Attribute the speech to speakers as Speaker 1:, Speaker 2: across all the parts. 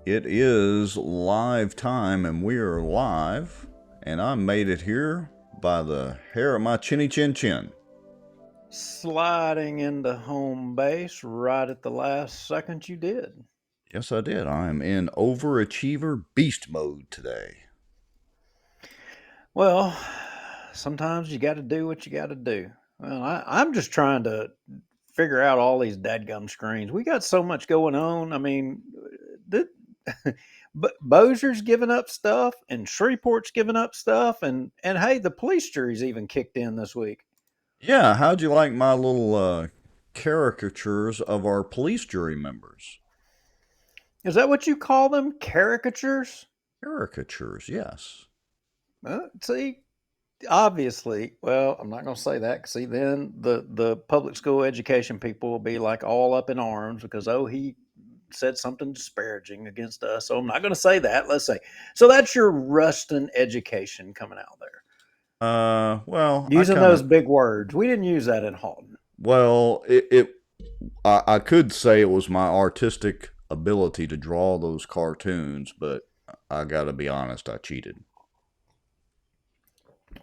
Speaker 1: It is live time, and we are live, and I made it here by the hair of my chinny chin chin.
Speaker 2: Sliding into home base right at the last second you did.
Speaker 1: Yes, I did. I am in overachiever beast mode today.
Speaker 2: Well, sometimes you got to do what you got to do. Well, I'm just trying to figure out all these dadgum screens. We got so much going on. I mean, th- Bossier's giving up stuff, and Shreveport's giving up stuff, and hey, the police jury's even kicked in this week.
Speaker 1: Yeah, how'd you like my little caricatures of our police jury members?
Speaker 2: Is that what you call them? Caricatures?
Speaker 1: Caricatures, yes.
Speaker 2: See, obviously, well, I'm not going to say that. 'Cause see, then the public school education people will be like all up in arms because he said something disparaging against us. So I'm not going to say that. Let's say so. That's your Ruston education coming out there
Speaker 1: Well, I
Speaker 2: using
Speaker 1: kind
Speaker 2: those
Speaker 1: of,
Speaker 2: big words. We didn't use that in Halton.
Speaker 1: well, I could say it was my artistic ability to draw those cartoons, but I gotta be honest, I cheated.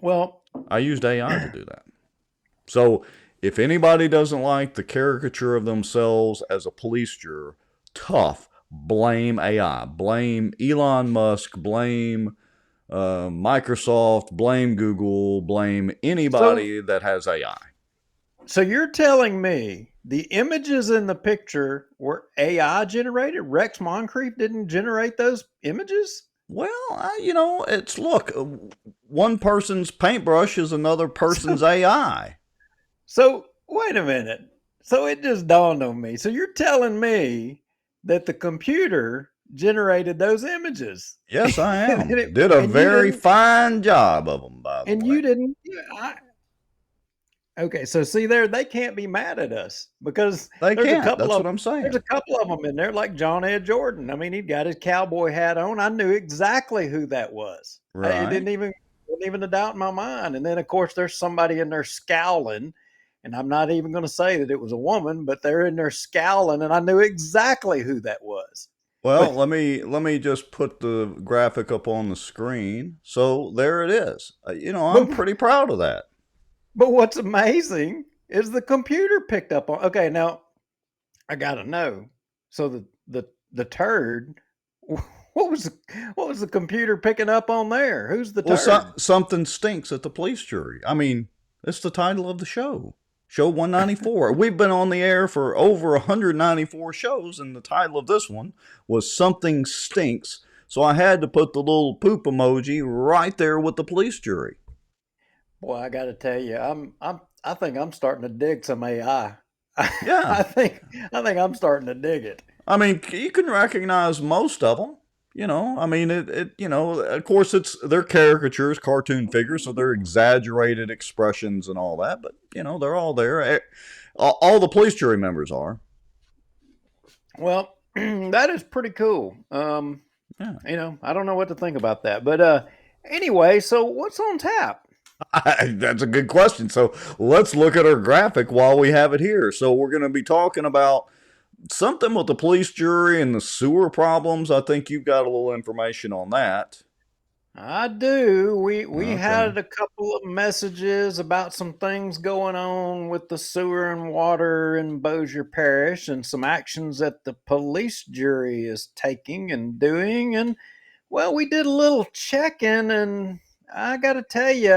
Speaker 2: Well,
Speaker 1: I used AI to do that. So if anybody doesn't like the caricature of themselves as a police juror, tough, blame AI. Blame Elon Musk, blame Microsoft, blame Google, blame
Speaker 2: so
Speaker 1: anybody that has AI.
Speaker 2: so you're telling me the images in the picture were AI generated? Rex Moncrief didn't generate those images?
Speaker 1: Well, it's look, one person's paintbrush is another person's AI.
Speaker 2: So wait a minute. So it just dawned on me. So you're telling me that the computer generated those images,
Speaker 1: Yes, I
Speaker 2: and,
Speaker 1: am.
Speaker 2: it,
Speaker 1: Did a
Speaker 2: and you
Speaker 1: very
Speaker 2: didn't,
Speaker 1: fine job of them, by the
Speaker 2: and
Speaker 1: way.
Speaker 2: you didn't. I, okay, so see there, they can't be mad at us because
Speaker 1: They
Speaker 2: there's a
Speaker 1: can't.
Speaker 2: couple
Speaker 1: That's
Speaker 2: of
Speaker 1: what I'm
Speaker 2: there's a
Speaker 1: saying.
Speaker 2: couple of them in there, like John Ed Jordan. I mean, he got his cowboy hat on. I knew exactly who that was. It
Speaker 1: Right.
Speaker 2: didn't even wasn't even a doubt in my mind. And then of course there's somebody in there scowling, and I'm not even going to say that it was a woman, but they're in there scowling, and I knew exactly who that was.
Speaker 1: Well,
Speaker 2: But
Speaker 1: let me just put the graphic up on the screen. So there it is. I'm
Speaker 2: but
Speaker 1: pretty proud of that.
Speaker 2: but what's amazing is the computer picked up on. Okay, now I gotta know. So the turd, what was the computer picking up on there? Who's the
Speaker 1: Well,
Speaker 2: turd?
Speaker 1: something stinks at the police jury. I mean, it's the title of the show. Show 194. We've been on the air for over 194 shows, and the title of this one was Something Stinks. So I had to put the little poop emoji right there with the police jury.
Speaker 2: Boy, I got to tell you, I think I'm starting to dig some AI. I,
Speaker 1: Yeah.
Speaker 2: I think I think I'm starting to dig it.
Speaker 1: I mean, you can recognize most of them. I mean, of course, they're caricatures, cartoon figures, so they're exaggerated expressions and all that. But they're all there. All the police jury members are.
Speaker 2: Well, that is pretty cool.
Speaker 1: Yeah,
Speaker 2: I don't know what to think about that, but anyway, so what's on tap?
Speaker 1: that's a good question. So let's look at our graphic while we have it here. So we're going to be talking about something with the police jury and the sewer problems. I think you've got a little information on that.
Speaker 2: I do. We
Speaker 1: Okay.
Speaker 2: had a couple of messages about some things going on with the sewer and water in Bossier Parish and some actions that the police jury is taking and doing. And well, we did a little check-in, and I got to tell you,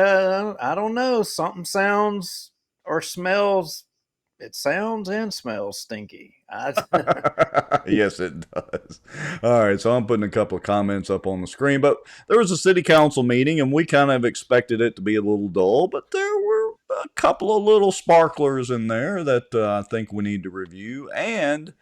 Speaker 2: I don't know, something sounds or smells. It sounds and smells stinky.
Speaker 1: Yes, it does. All right, so I'm putting a couple of comments up on the screen, but there was a city council meeting, and we kind of expected it to be a little dull, but there were a couple of little sparklers in there that I think we need to review, and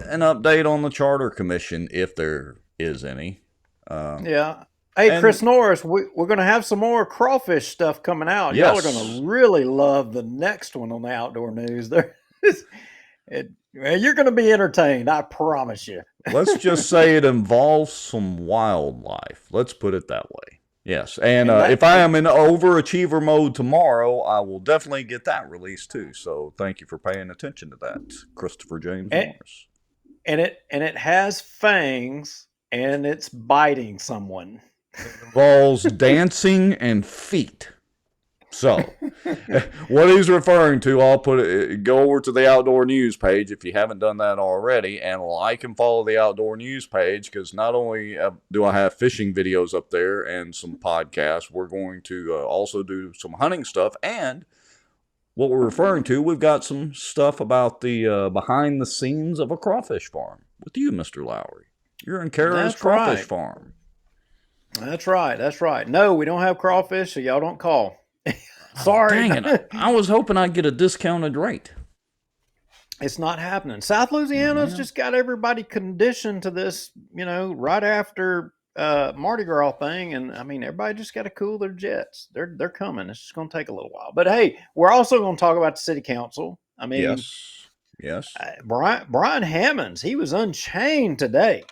Speaker 1: an update on the charter commission if there is any. Uh,
Speaker 2: Yeah. Hey,
Speaker 1: and
Speaker 2: Chris Norris, we're going to have some more crawfish stuff coming out. Y'all are going
Speaker 1: yes,
Speaker 2: to really love the next one on the outdoor news. Well, you're going to be entertained, I promise you.
Speaker 1: let's just say it involves some wildlife. Let's put it that way. Yes, and
Speaker 2: And
Speaker 1: if I am in overachiever mode tomorrow, I will definitely get that released too. So thank you for paying attention to that, Christopher James
Speaker 2: and,
Speaker 1: Morris.
Speaker 2: and it has fangs and it's biting someone.
Speaker 1: Involves dancing and feet. So, what he's referring to, I'll put it, go over to the Outdoor News page if you haven't done that already, and like and follow the Outdoor News page, because not only do I have fishing videos up there and some podcasts, we're going to also do some hunting stuff, and what we're referring to, we've got some stuff about the behind the scenes of a crawfish farm with you, Mr. Lowry. You're in Kara's
Speaker 2: That's
Speaker 1: crawfish
Speaker 2: right.
Speaker 1: farm.
Speaker 2: That's right. That's right. No, we don't have crawfish, so y'all don't call.
Speaker 1: Oh,
Speaker 2: Sorry.
Speaker 1: dang it. I was hoping I'd get a discounted rate.
Speaker 2: It's not happening. South Louisiana's
Speaker 1: Yeah.
Speaker 2: just got everybody conditioned to this, right after Mardi Gras thing, and I mean everybody just got to cool their jets. They're coming. It's just going to take a little while. But hey, we're also going to talk about the city council. I mean,
Speaker 1: Yes. Yes.
Speaker 2: Brian Hammonds, he was unchained today.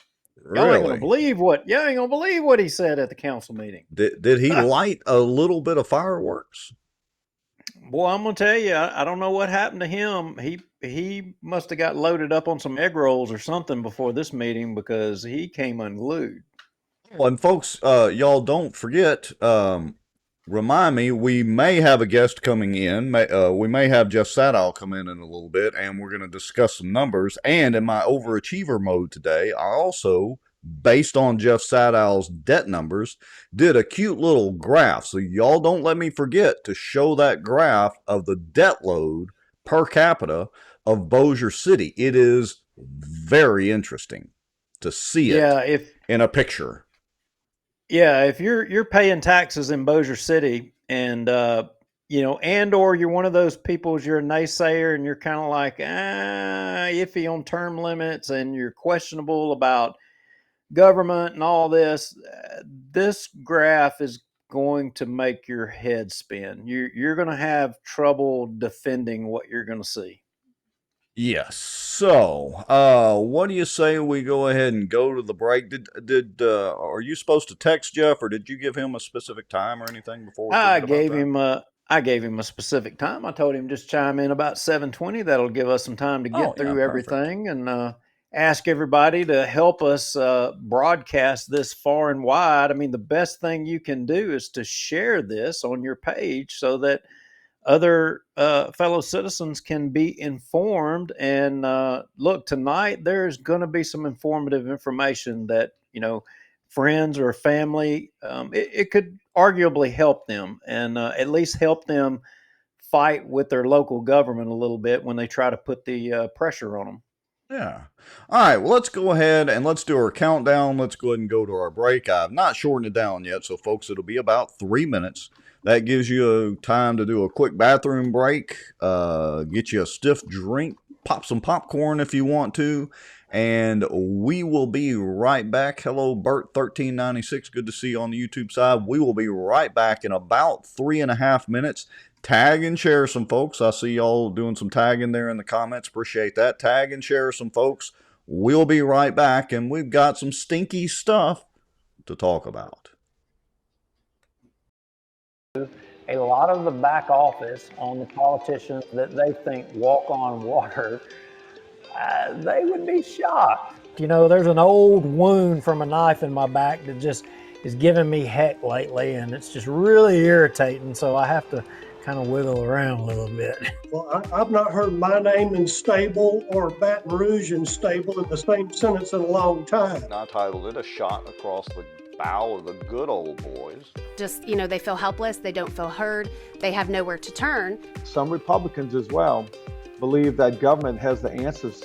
Speaker 2: Y'all ain't gonna
Speaker 1: Really?
Speaker 2: believe what he said at the council meeting.
Speaker 1: Did he light a little bit of fireworks?
Speaker 2: Boy, I'm gonna tell you, I don't know what happened to him. He must have got loaded up on some egg rolls or something before this meeting because he came unglued.
Speaker 1: Well, and folks, y'all don't forget. Remind me, we may have a guest coming in. We may have Jeff Sadow come in a little bit, and we're going to discuss some numbers. And in my overachiever mode today, I also, based on Jeff Sadow's debt numbers, did a cute little graph. So y'all don't let me forget to show that graph of the debt load per capita of Bossier City. It is very interesting to see it
Speaker 2: Yeah,
Speaker 1: in a picture.
Speaker 2: if you're paying taxes in Bossier City and and or you're one of those people, you're a naysayer and you're kind of like iffy on term limits and you're questionable about government and all this, this graph is going to make your head spin. You're going to have trouble defending what you're going to see.
Speaker 1: Yes. So, what do you say we go ahead and go to the break? Are you supposed to text Jeff, or did you give him a specific time or anything before we
Speaker 2: I
Speaker 1: forget about
Speaker 2: gave
Speaker 1: that?
Speaker 2: him a I gave him a specific time. I told him just chime in about 7:20. That'll give us some time to
Speaker 1: Oh,
Speaker 2: get
Speaker 1: yeah,
Speaker 2: through
Speaker 1: perfect.
Speaker 2: everything and ask everybody to help us broadcast this far and wide. I mean, the best thing you can do is to share this on your page so that other fellow citizens can be informed. And look, tonight there's going to be some informative information that friends or family, it could arguably help them and at least help them fight with their local government a little bit when they try to put the pressure on them.
Speaker 1: Yeah. All right. Well, let's go ahead and let's do our countdown. Let's go ahead and go to our break. I've not shortened it down yet, so folks, it'll be about 3 minutes. That gives you time to do a quick bathroom break, get you a stiff drink, pop some popcorn if you want to, and we will be right back. Hello, Bert1396. Good to see you on the YouTube side. We will be right back in about 3.5 minutes. Tag and share some folks. I see y'all doing some tagging there in the comments. Appreciate that. Tag and share some folks. We'll be right back, and we've got some stinky stuff to talk about.
Speaker 2: A lot of the back office on the politicians that they think walk on water, they would be shocked. There's an old wound from a knife in my back that just is giving me heck lately, and it's just really irritating. So I have to kind of wiggle around a little bit.
Speaker 3: Well, I've not heard my name in stable or Baton Rouge in stable in the same sentence in a long time.
Speaker 1: I titled it A Shot Across the Bow of the Good Old Boys.
Speaker 4: Just, they feel helpless, they don't feel heard, they have nowhere to turn.
Speaker 5: Some Republicans as well believe that government has the answers.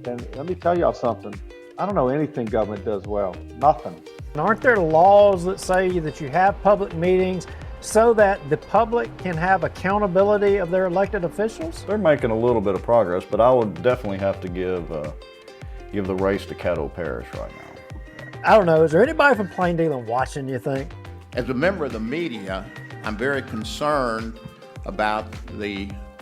Speaker 5: And let me tell y'all something. I don't know anything government does well. Nothing.
Speaker 2: Aren't there laws that say that you have public meetings so that the public can have accountability of their elected officials?
Speaker 1: They're making a little bit of progress, but I would definitely have to give the race to Caddo Parish right now.
Speaker 2: I don't know. Is there anybody from Plain Dealing watching, you think?
Speaker 6: As a member of the media, I'm very concerned about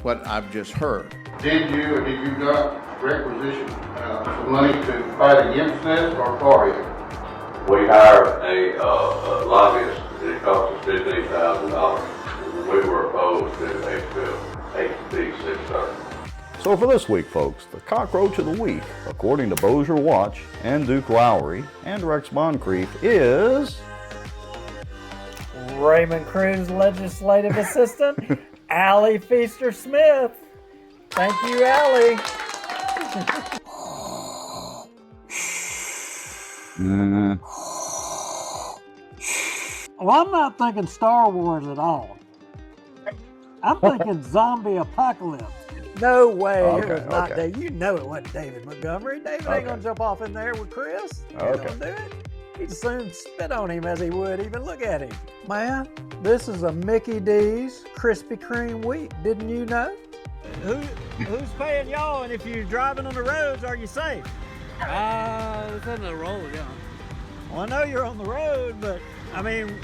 Speaker 6: what I've just heard.
Speaker 7: Did you or did you not requisition some money to fight against this or for it?
Speaker 8: We hired a lobbyist, and it cost us $15,000. We were opposed to HB 630.
Speaker 1: So for this week, folks, the cockroach of the week, according to Bossier Watch and Duke Lowry and Rex Moncrief, is
Speaker 2: Raymond Cruz legislative assistant, Allie Feaster Smith. Thank you, Allie.
Speaker 9: Well, I'm not thinking Star Wars at all. I'm thinking zombie apocalypse.
Speaker 2: No way, it
Speaker 1: Okay,
Speaker 2: was not
Speaker 1: okay.
Speaker 2: David. You know it wasn't David Montgomery. David
Speaker 1: Okay.
Speaker 2: ain't gonna jump off in there with Chris. He ain't
Speaker 1: Okay.
Speaker 2: gonna do it. He'd as soon spit on him as he would even look at him. Man, this is a Mickey D's Krispy Kreme week. Didn't you know? Who's paying y'all? And if you're driving on the roads, are you safe?
Speaker 9: It's on the road, yeah.
Speaker 2: Well, I know you're on the road, but I mean,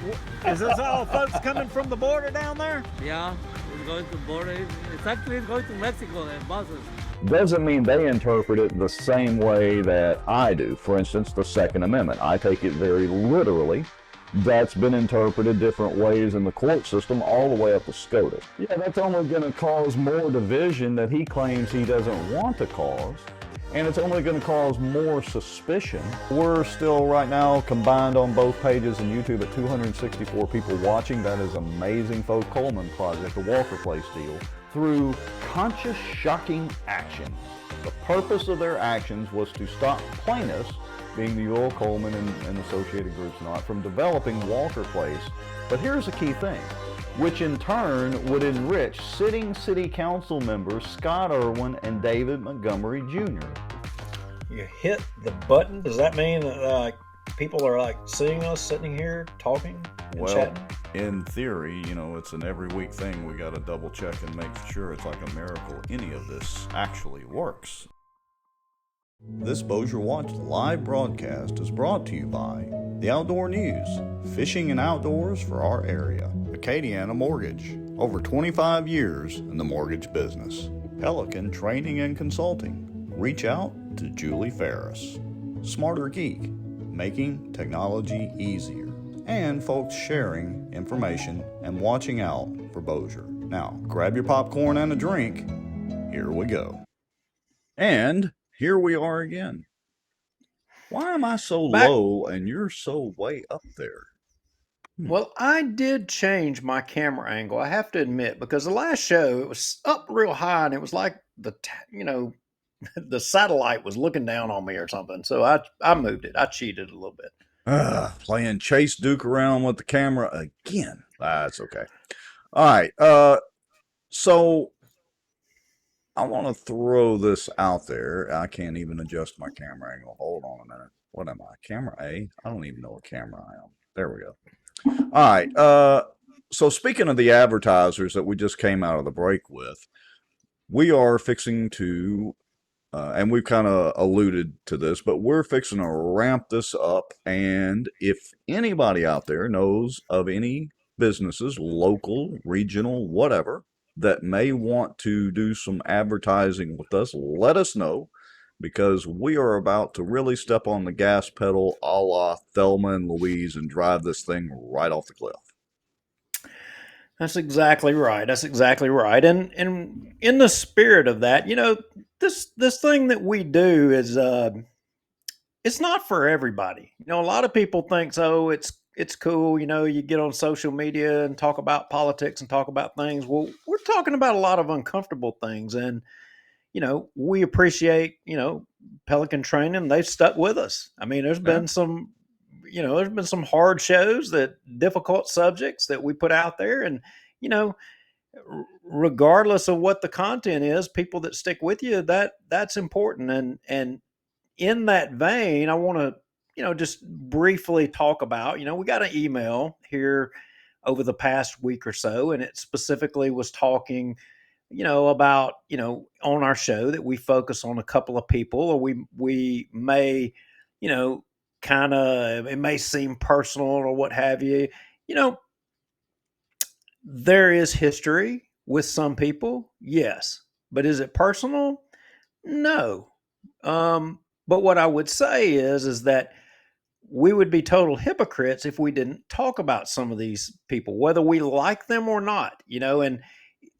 Speaker 2: is this all folks coming from the border down there?
Speaker 9: Yeah, it's going to border. It's actually going to Mexico and buses.
Speaker 1: doesn't mean they interpret it the same way that I do. For instance, the Second Amendment. I take it very literally. That's been interpreted different ways in the court system all the way up to SCOTUS. Yeah, that's only going to cause more division that he claims he doesn't want to cause. And it's only going to cause more suspicion. We're still right now combined on both pages and YouTube at 264 people watching. That is amazing, folks. Coleman Project, the Walker Place deal, through conscious, shocking action. The purpose of their actions was to stop plaintiffs, being the Earl Coleman and associated groups and all that, from developing Walker Place. But here's a key thing, which in turn would enrich sitting city council members Scott Irwin and David Montgomery Jr.
Speaker 2: You hit the button. Does that mean that people are seeing us sitting here talking and chatting?
Speaker 1: In theory, it's an every week thing. We got to double check and make sure it's like a miracle any of this actually works. This Bossier Watch live broadcast is brought to you by the Outdoor News, fishing and outdoors for our area. Acadiana Mortgage, over 25 years in the mortgage business. Pelican Training and Consulting. Reach out to Julie Ferris. Smarter Geek, making technology easier. And folks sharing information and watching out for Bossier. Now, grab your popcorn and a drink. Here we go. And here we are again. Why am I so low and you're so way up there?
Speaker 2: Well, I did change my camera angle, I have to admit, because the last show it was up real high and it was like the satellite was looking down on me or something. So I moved it. I cheated a little bit.
Speaker 1: Playing Chase Duke around with the camera again. That's okay. All right. So I want to throw this out there. I can't even adjust my camera angle. Hold on a minute. What am I? Camera A? I don't even know what camera I am. There we go. All right. So speaking of the advertisers that we just came out of the break with, we are fixing to, and we've kind of alluded to this, but we're fixing to ramp this up. And if anybody out there knows of any businesses, local, regional, whatever, that may want to do some advertising with us, let us know, because we are about to really step on the gas pedal a la Thelma and Louise and drive this thing right off the cliff.
Speaker 2: That's exactly right. That's exactly right. And in the spirit of that, this thing that we do is it's not for everybody. A lot of people think it's cool, you get on social media and talk about politics and talk about things. Well, we're talking about a lot of uncomfortable things, and we appreciate, Pelican Training. They've stuck with us. I mean, there's been some hard shows, difficult subjects that we put out there, and regardless of what the content is, people that stick with you, that's important. And in that vein, I want to just briefly talk about, we got an email here over the past week or so, and it specifically was talking about, on our show that we focus on a couple of people, or we may, kind of, it may seem personal or what have you. There is history with some people, yes, but is it personal? No. But what I would say is that we would be total hypocrites if we didn't talk about some of these people, whether we like them or not, and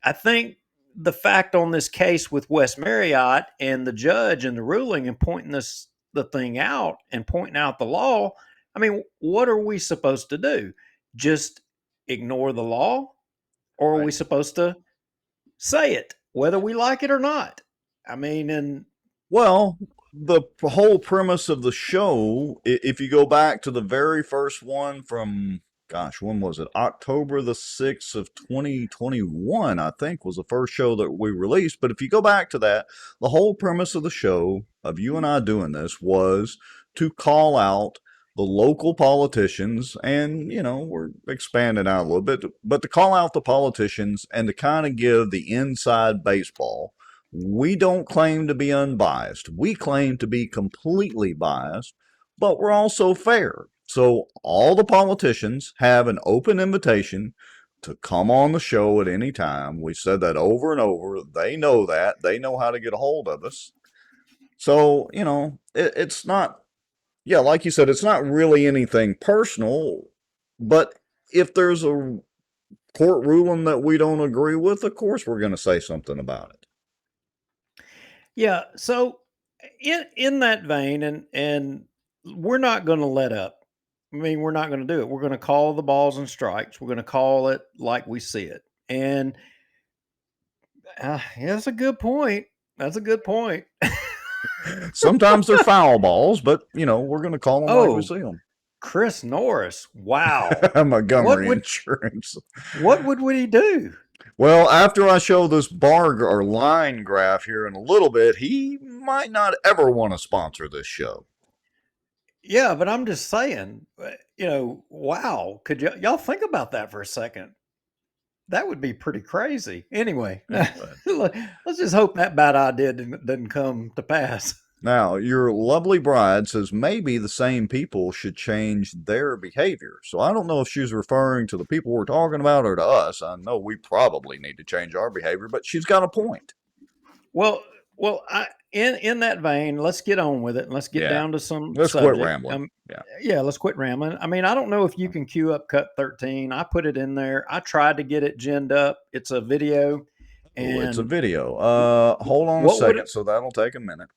Speaker 2: I think the fact on this case with West Marriott and the judge and the ruling and pointing the thing out and pointing out the law, I mean, what are we supposed to do? Just ignore the law? Or are we
Speaker 1: Right.
Speaker 2: supposed to say it, whether we like it or not? I mean, and
Speaker 1: Well, the whole premise of the show, if you go back to the very first one from, gosh, when was it? October the 6th of 2021, I think, was the first show that we released. But if you go back to that, the whole premise of the show, of you and I doing this, was to call out the local politicians, and, we're expanding out a little bit, but to call out the politicians and to kind of give the inside baseball. We don't claim to be unbiased. We claim to be completely biased, but we're also fair. So all the politicians have an open invitation to come on the show at any time. We said that over and over. They know that. They know how to get a hold of us. So, it's not, yeah, like you said, it's not really anything personal, but if there's a court ruling that we don't agree with, of course we're going to say something about it.
Speaker 2: yeah, so in that vein, and we're not going to let up. I mean, we're not going to do it. We're going to call the balls and strikes. We're going to call it like we see it. And yeah, that's a good point. That's a good point.
Speaker 1: Sometimes they're foul balls, but we're going to call them like we see them.
Speaker 2: Chris Norris. Wow.
Speaker 1: Montgomery Insurance.
Speaker 2: What would he do?
Speaker 1: Well, after I show this bar or line graph here in a little bit, he might not ever want to sponsor this show.
Speaker 2: Yeah, but I'm just saying, wow. Could y'all think about that for a second? That would be pretty crazy. Anyway, let's just hope that bad idea didn't come to pass.
Speaker 1: Now, your lovely bride says maybe the same people should change their behavior. So I don't know if she's referring to the people we're talking about or to us. I know we probably need to change our behavior, but she's got a point.
Speaker 2: Well, in that vein, let's get on with it and let's get down to some.
Speaker 1: Let's
Speaker 2: subject.
Speaker 1: quit rambling.
Speaker 2: Let's quit rambling. I mean, I don't know if you can queue up cut 13. I put it in there. I tried to get it ginned up. It's a video. And
Speaker 1: it's a video. Hold on a second. So that'll take a minute.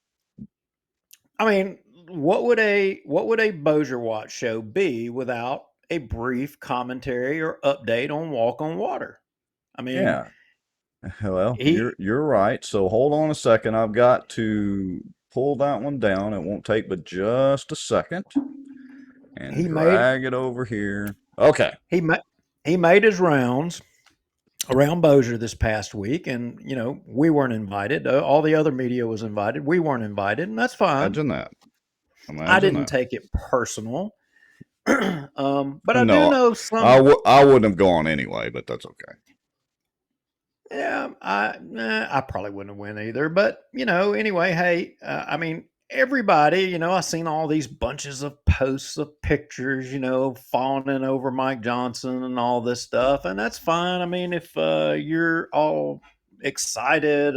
Speaker 2: I mean, what would a Bossier Watch show be without a brief commentary or update on Walk on Water? I mean,
Speaker 1: yeah. Well, you're right. So hold on a second. I've got to pull that one down. It won't take but just a second. And drag it over here. Okay.
Speaker 2: He made his rounds around Bossier this past week, and we weren't invited. All the other media was invited. We weren't invited, and that's fine.
Speaker 1: Imagine that.
Speaker 2: I didn't take it personal, but I do know some.
Speaker 1: I wouldn't have gone anyway, but that's okay.
Speaker 2: Yeah, I probably wouldn't have went either. But anyway, hey, I mean, everybody, I seen all these bunches of posts of pictures, fawning over Mike Johnson and all this stuff, and that's fine. I mean, if you're all excited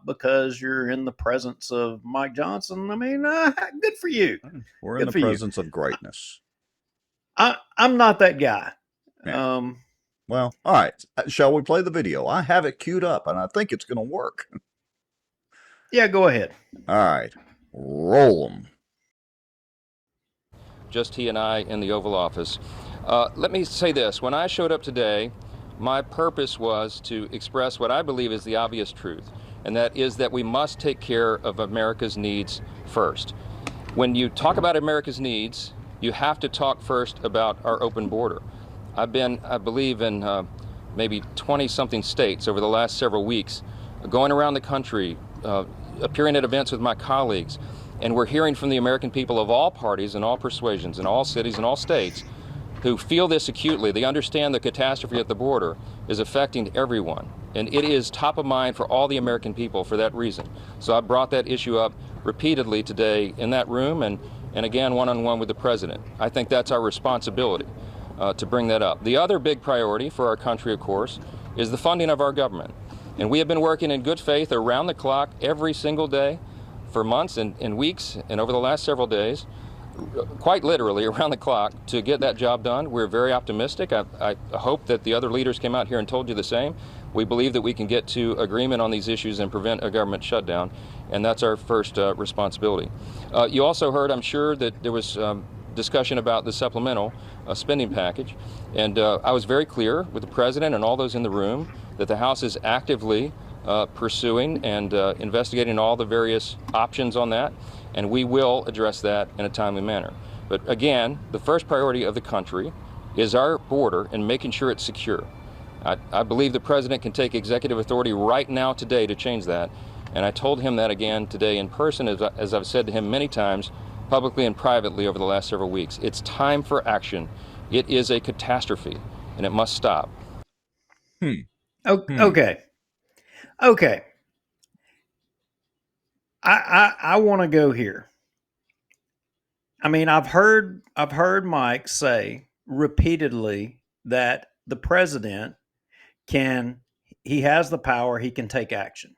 Speaker 2: because you're in the presence of Mike Johnson, I mean, good for you.
Speaker 1: We're in the presence of greatness.
Speaker 2: I'm not that guy.
Speaker 1: Yeah. Well, all right. Shall we play the video? I have it queued up, and I think it's going to work.
Speaker 2: Yeah, go ahead.
Speaker 1: All right. Roll them.
Speaker 10: Just he and I in the Oval Office. Let me say this. When I showed up today, my purpose was to express what I believe is the obvious truth, and that is that we must take care of America's needs first. When you talk about America's needs, you have to talk first about our open border. I've been, I believe, in maybe 20-something states over the last several weeks, going around the country, appearing at events with my colleagues, and we're hearing from the American people of all parties and all persuasions and all cities and all states who feel this acutely. They understand the catastrophe at the border is affecting everyone, and it is top of mind for all the American people for that reason. So I brought that issue up repeatedly today in that room and again one-on-one with the President. I think that's our responsibility. To bring that up. The other big priority for our country, of course, is the funding of our government. And we have been working in good faith around the clock every single day for months and weeks and over the last several days, quite literally around the clock, to get that job done. We're very optimistic. I hope that the other leaders came out here and told you the same. We believe that we can get to agreement on these issues and prevent a government shutdown, and that's our first responsibility. You also heard, I'm sure, that there was discussion about the supplemental spending package, and I was very clear with the President and all those in the room that the House is actively pursuing and investigating all the various options on that, and we will address that in a timely manner. But again, the first priority of the country is our border and making sure it's secure. I believe the President can take executive authority right now today to change that, and I told him that again today in person, as I've said to him many times, publicly and privately over the last several weeks. It's time for action. It is a catastrophe, and it must stop.
Speaker 2: Okay. I want to go here. I mean, I've heard Mike say repeatedly that the president he has the power, he can take action.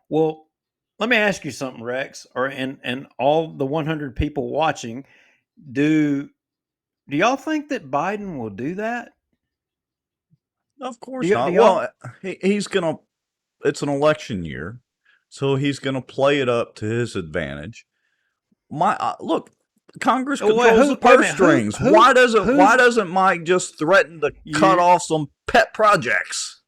Speaker 2: Well, let me ask you something, Rex, and all the 100 people watching. Do y'all think that Biden will do that?
Speaker 1: Of course not. Well, he's gonna. It's an election year, so he's gonna play it up to his advantage. Look, Congress controls the purse strings. Why doesn't Mike just threaten to cut off some pet projects?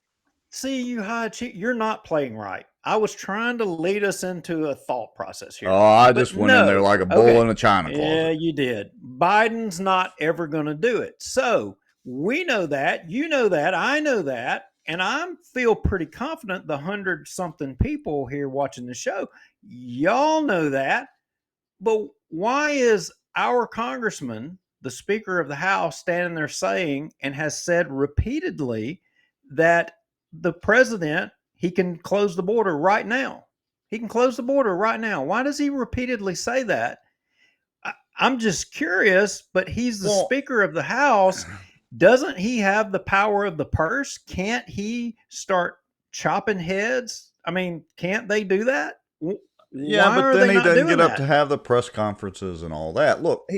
Speaker 2: See, you're not playing right. I was trying to lead us into a thought process here.
Speaker 1: Oh, I just went in there like a bull in a china closet.
Speaker 2: Yeah, you did. Biden's not ever going to do it. So we know that, you know that, I know that, and I feel pretty confident the 100-something people here watching the show, y'all know that. But why is our congressman, the Speaker of the House, standing there saying and has said repeatedly that the president, he can close the border right now? He can close the border right now. Why does he repeatedly say that? I'm just curious, but he's the Speaker of the House. Doesn't he have the power of the purse? Can't he start chopping heads? I mean, can't they do that?
Speaker 1: Yeah, but then he doesn't get up to have the press conferences and all that. Look,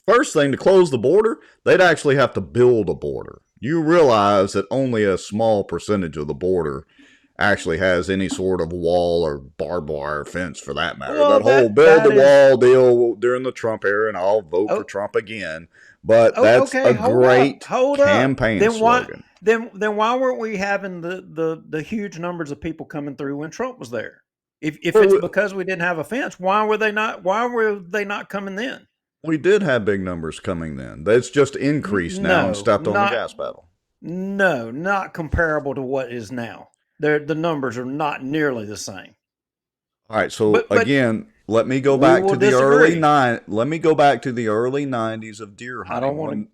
Speaker 1: first thing to close the border, they'd actually have to build a border. You realize that only a small percentage of the border actually has any sort of wall or barbed wire fence for that matter. Well, that whole build the wall deal during the Trump era, and I'll vote for Trump again. But that's a great campaign slogan.
Speaker 2: Then why weren't we having the huge numbers of people coming through when Trump was there? If it's because we didn't have a fence, why were they not coming then?
Speaker 1: We did have big numbers coming then. That's just increased now and stepped on the gas pedal.
Speaker 2: No, not comparable to what is now. The numbers are not nearly the same.
Speaker 1: All right, so again, let me go back to the early early 90s of deer hunting.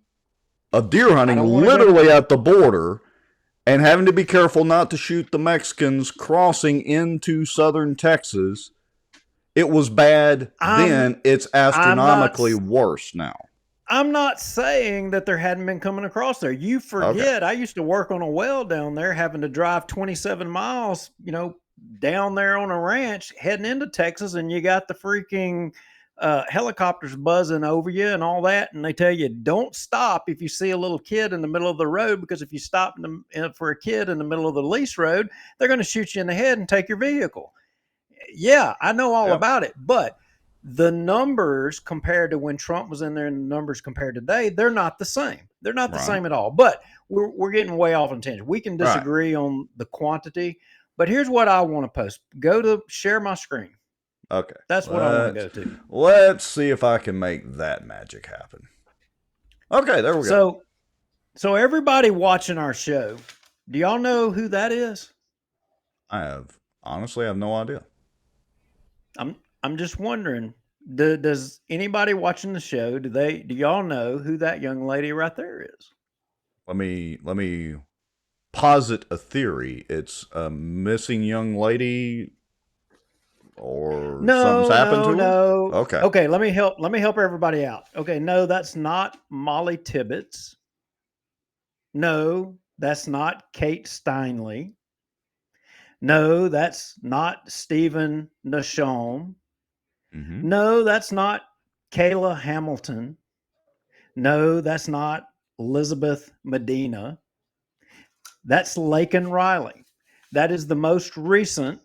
Speaker 1: Deer hunting literally at the border and having to be careful not to shoot the Mexicans crossing into southern Texas. It was bad then. It's astronomically worse now.
Speaker 2: I'm not saying that there hadn't been coming across there. You forget, I used to work on a well down there, having to drive 27 miles, down there on a ranch, heading into Texas, and you got the freaking helicopters buzzing over you and all that, and they tell you don't stop if you see a little kid in the middle of the road, because if you stop for a kid in the middle of the lease road, they're going to shoot you in the head and take your vehicle. Yeah, I know all about it, but the numbers compared to when Trump was in there and the numbers compared to today, they're not the same. They're not the same at all. But we're getting way off on tangent. We can disagree on the quantity, but here's what I want to post. Go to share my screen.
Speaker 1: Okay.
Speaker 2: That's what I want to go to.
Speaker 1: Let's see if I can make that magic happen. Okay, there we
Speaker 2: go. So everybody watching our show, do y'all know who that is?
Speaker 1: Honestly, I have no idea.
Speaker 2: I'm just wondering, does anybody watching the show, do y'all know who that young lady right there is?
Speaker 1: Let me posit a theory. It's a missing young lady, or something's happened to her?
Speaker 2: No.
Speaker 1: Okay,
Speaker 2: let me help everybody out. Okay, no, that's not Molly Tibbetts. No, that's not Kate Steinle. No, that's not Stephen Nashon.
Speaker 1: Mm-hmm.
Speaker 2: No, that's not Kayla Hamilton. No, that's not Elizabeth Medina. That's Laken Riley. That is the most recent,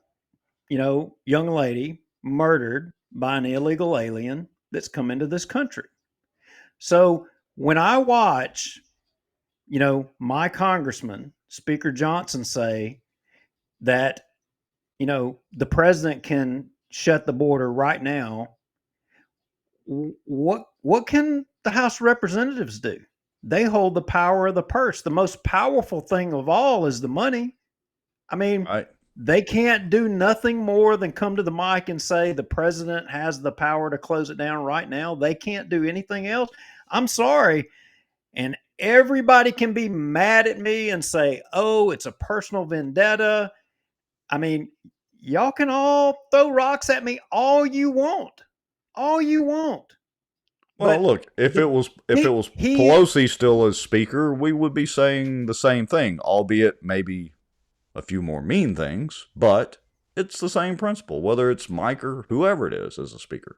Speaker 2: young lady murdered by an illegal alien that's come into this country. So when I watch, my congressman, Speaker Johnson, say that, the president can shut the border right now, what can the House of Representatives do? They hold the power of the purse. The most powerful thing of all is the money. I mean, they can't do nothing more than come to the mic and say the president has the power to close it down right now. They can't do anything else. I'm sorry. And everybody can be mad at me and say, oh, it's a personal vendetta. I mean, y'all can all throw rocks at me all you want. All you want.
Speaker 1: Well, look, if it was Pelosi still as speaker, we would be saying the same thing, albeit maybe a few more mean things, but it's the same principle, whether it's Mike or whoever it is as a speaker.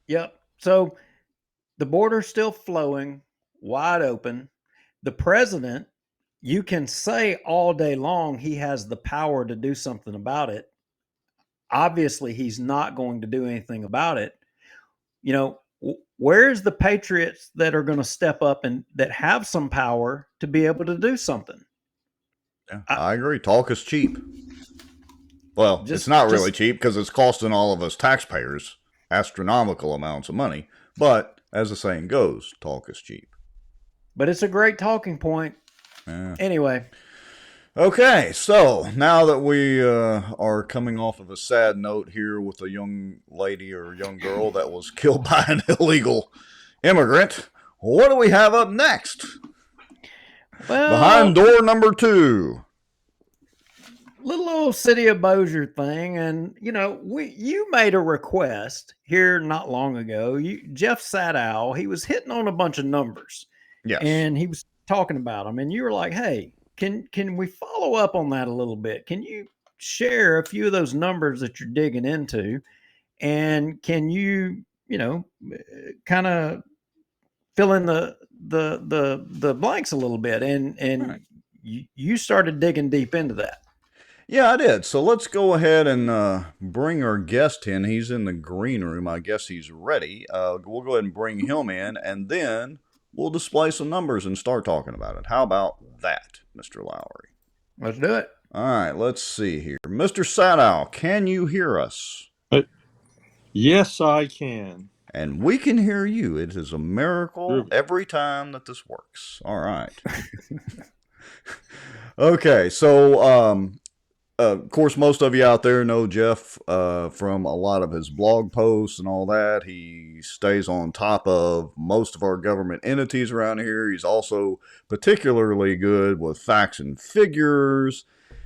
Speaker 2: Yep. So the border's still flowing, wide open. The president, you can say all day long he has the power to do something about it. Obviously, he's not going to do anything about it. Where's the patriots that are going to step up and that have some power to be able to do something?
Speaker 1: Yeah, I agree. Talk is cheap. Well, it's not really cheap because it's costing all of us taxpayers astronomical amounts of money. But as the saying goes, talk is cheap.
Speaker 2: But it's a great talking point.
Speaker 1: Yeah.
Speaker 2: Anyway.
Speaker 1: Okay, so now that we are coming off of a sad note here with a young lady or young girl that was killed by an illegal immigrant, what do we have up next?
Speaker 2: Well,
Speaker 1: behind door number 2.
Speaker 2: Little old city of Bossier thing, and you made a request here not long ago. Jeff Sadow, he was hitting on a bunch of numbers.
Speaker 1: Yes.
Speaker 2: And he was talking about them, and you were like, hey, can we follow up on that a little bit? Can you share a few of those numbers that you're digging into, and can you kind of fill in the blanks a little bit? And right. you started digging deep into that.
Speaker 1: Yeah, I did. So let's go ahead and bring our guest in. He's in the green room. I guess he's ready. We'll go ahead and bring him in, and then we'll display some numbers and start talking about it. How about that, Mr. Lowry?
Speaker 2: Let's do it.
Speaker 1: All right, let's see here. Mr. Sadow, can you hear us?
Speaker 11: Yes, I can.
Speaker 1: And we can hear you. It is a miracle every time that this works. All right. Okay, so of course, most of you out there know Jeff from a lot of his blog posts and all that. He stays on top of most of our government entities around here. He's also particularly good with facts and figures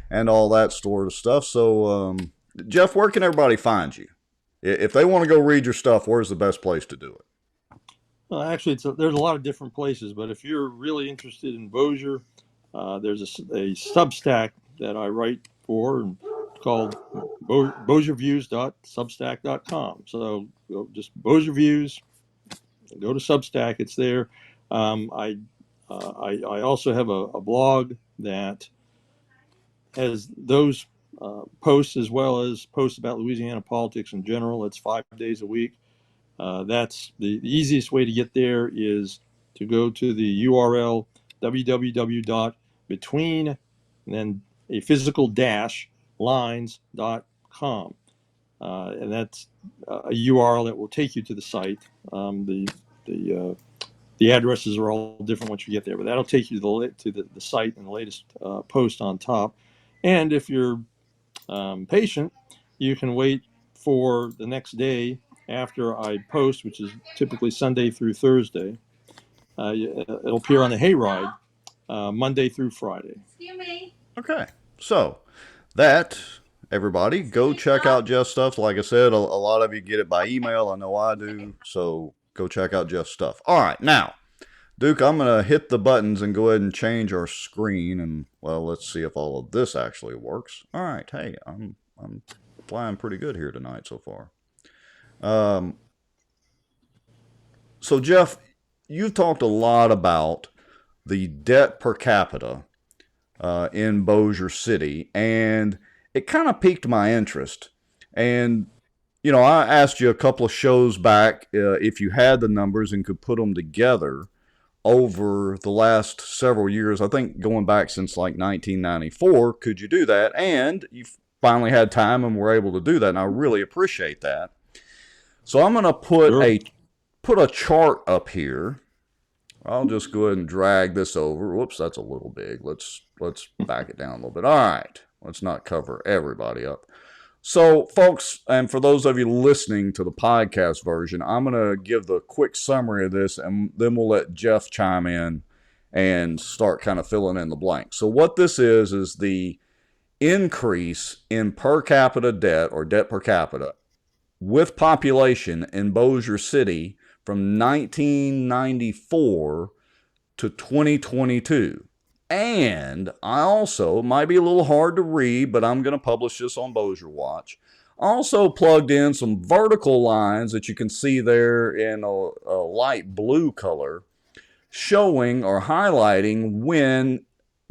Speaker 1: and all that sort of stuff. So, Jeff, where can everybody find you? If they want to go read your stuff, where's the best place to do it?
Speaker 11: Well, actually, there's a lot of different places, but if you're really interested in Bossier, there's a Substack that I write for called bossierviews.substack.com. So just Bossier Views, go to Substack, it's there. I also have a blog that has those posts as well as posts about Louisiana politics in general. It's 5 days a week. That's the easiest way to get there is to go to the URL www.between and then a physical dash lines.com. And that's a URL that will take you to the site. The addresses are all different once you get there, but that'll take you to the site and the latest post on top. And if you're patient, you can wait for the next day after I post, which is typically Sunday through Thursday. It'll appear on the Hayride Monday through Friday.
Speaker 4: Excuse me.
Speaker 1: Okay, so that, everybody, go check out Jeff's stuff. Like I said, a lot of you get it by email. I know I do. So go check out Jeff's stuff. All right, now, Duke, I'm going to hit the buttons and go ahead and change our screen. And, well, let's see if all of this actually works. All right, hey, I'm flying pretty good here tonight so far. So, Jeff, you've talked a lot about the debt per capita in Bossier City, and it kind of piqued my interest. And I asked you a couple of shows back if you had the numbers and could put them together over the last several years. I think going back since like 1994, could you do that? And you finally had time and were able to do that, and I really appreciate that. So I'm going to put a chart up here. I'll just go ahead and drag this over. Whoops, that's a little big. Let's back it down a little bit. All right, let's not cover everybody up. So, folks, and for those of you listening to the podcast version, I'm going to give the quick summary of this, and then we'll let Jeff chime in and start kind of filling in the blanks. So what this is the increase in per capita debt, or debt per capita, with population in Bossier City from 1994 to 2022. And I also, it might be a little hard to read, but I'm going to publish this on Bossier Watch. Also plugged in some vertical lines that you can see there in a light blue color, showing or highlighting when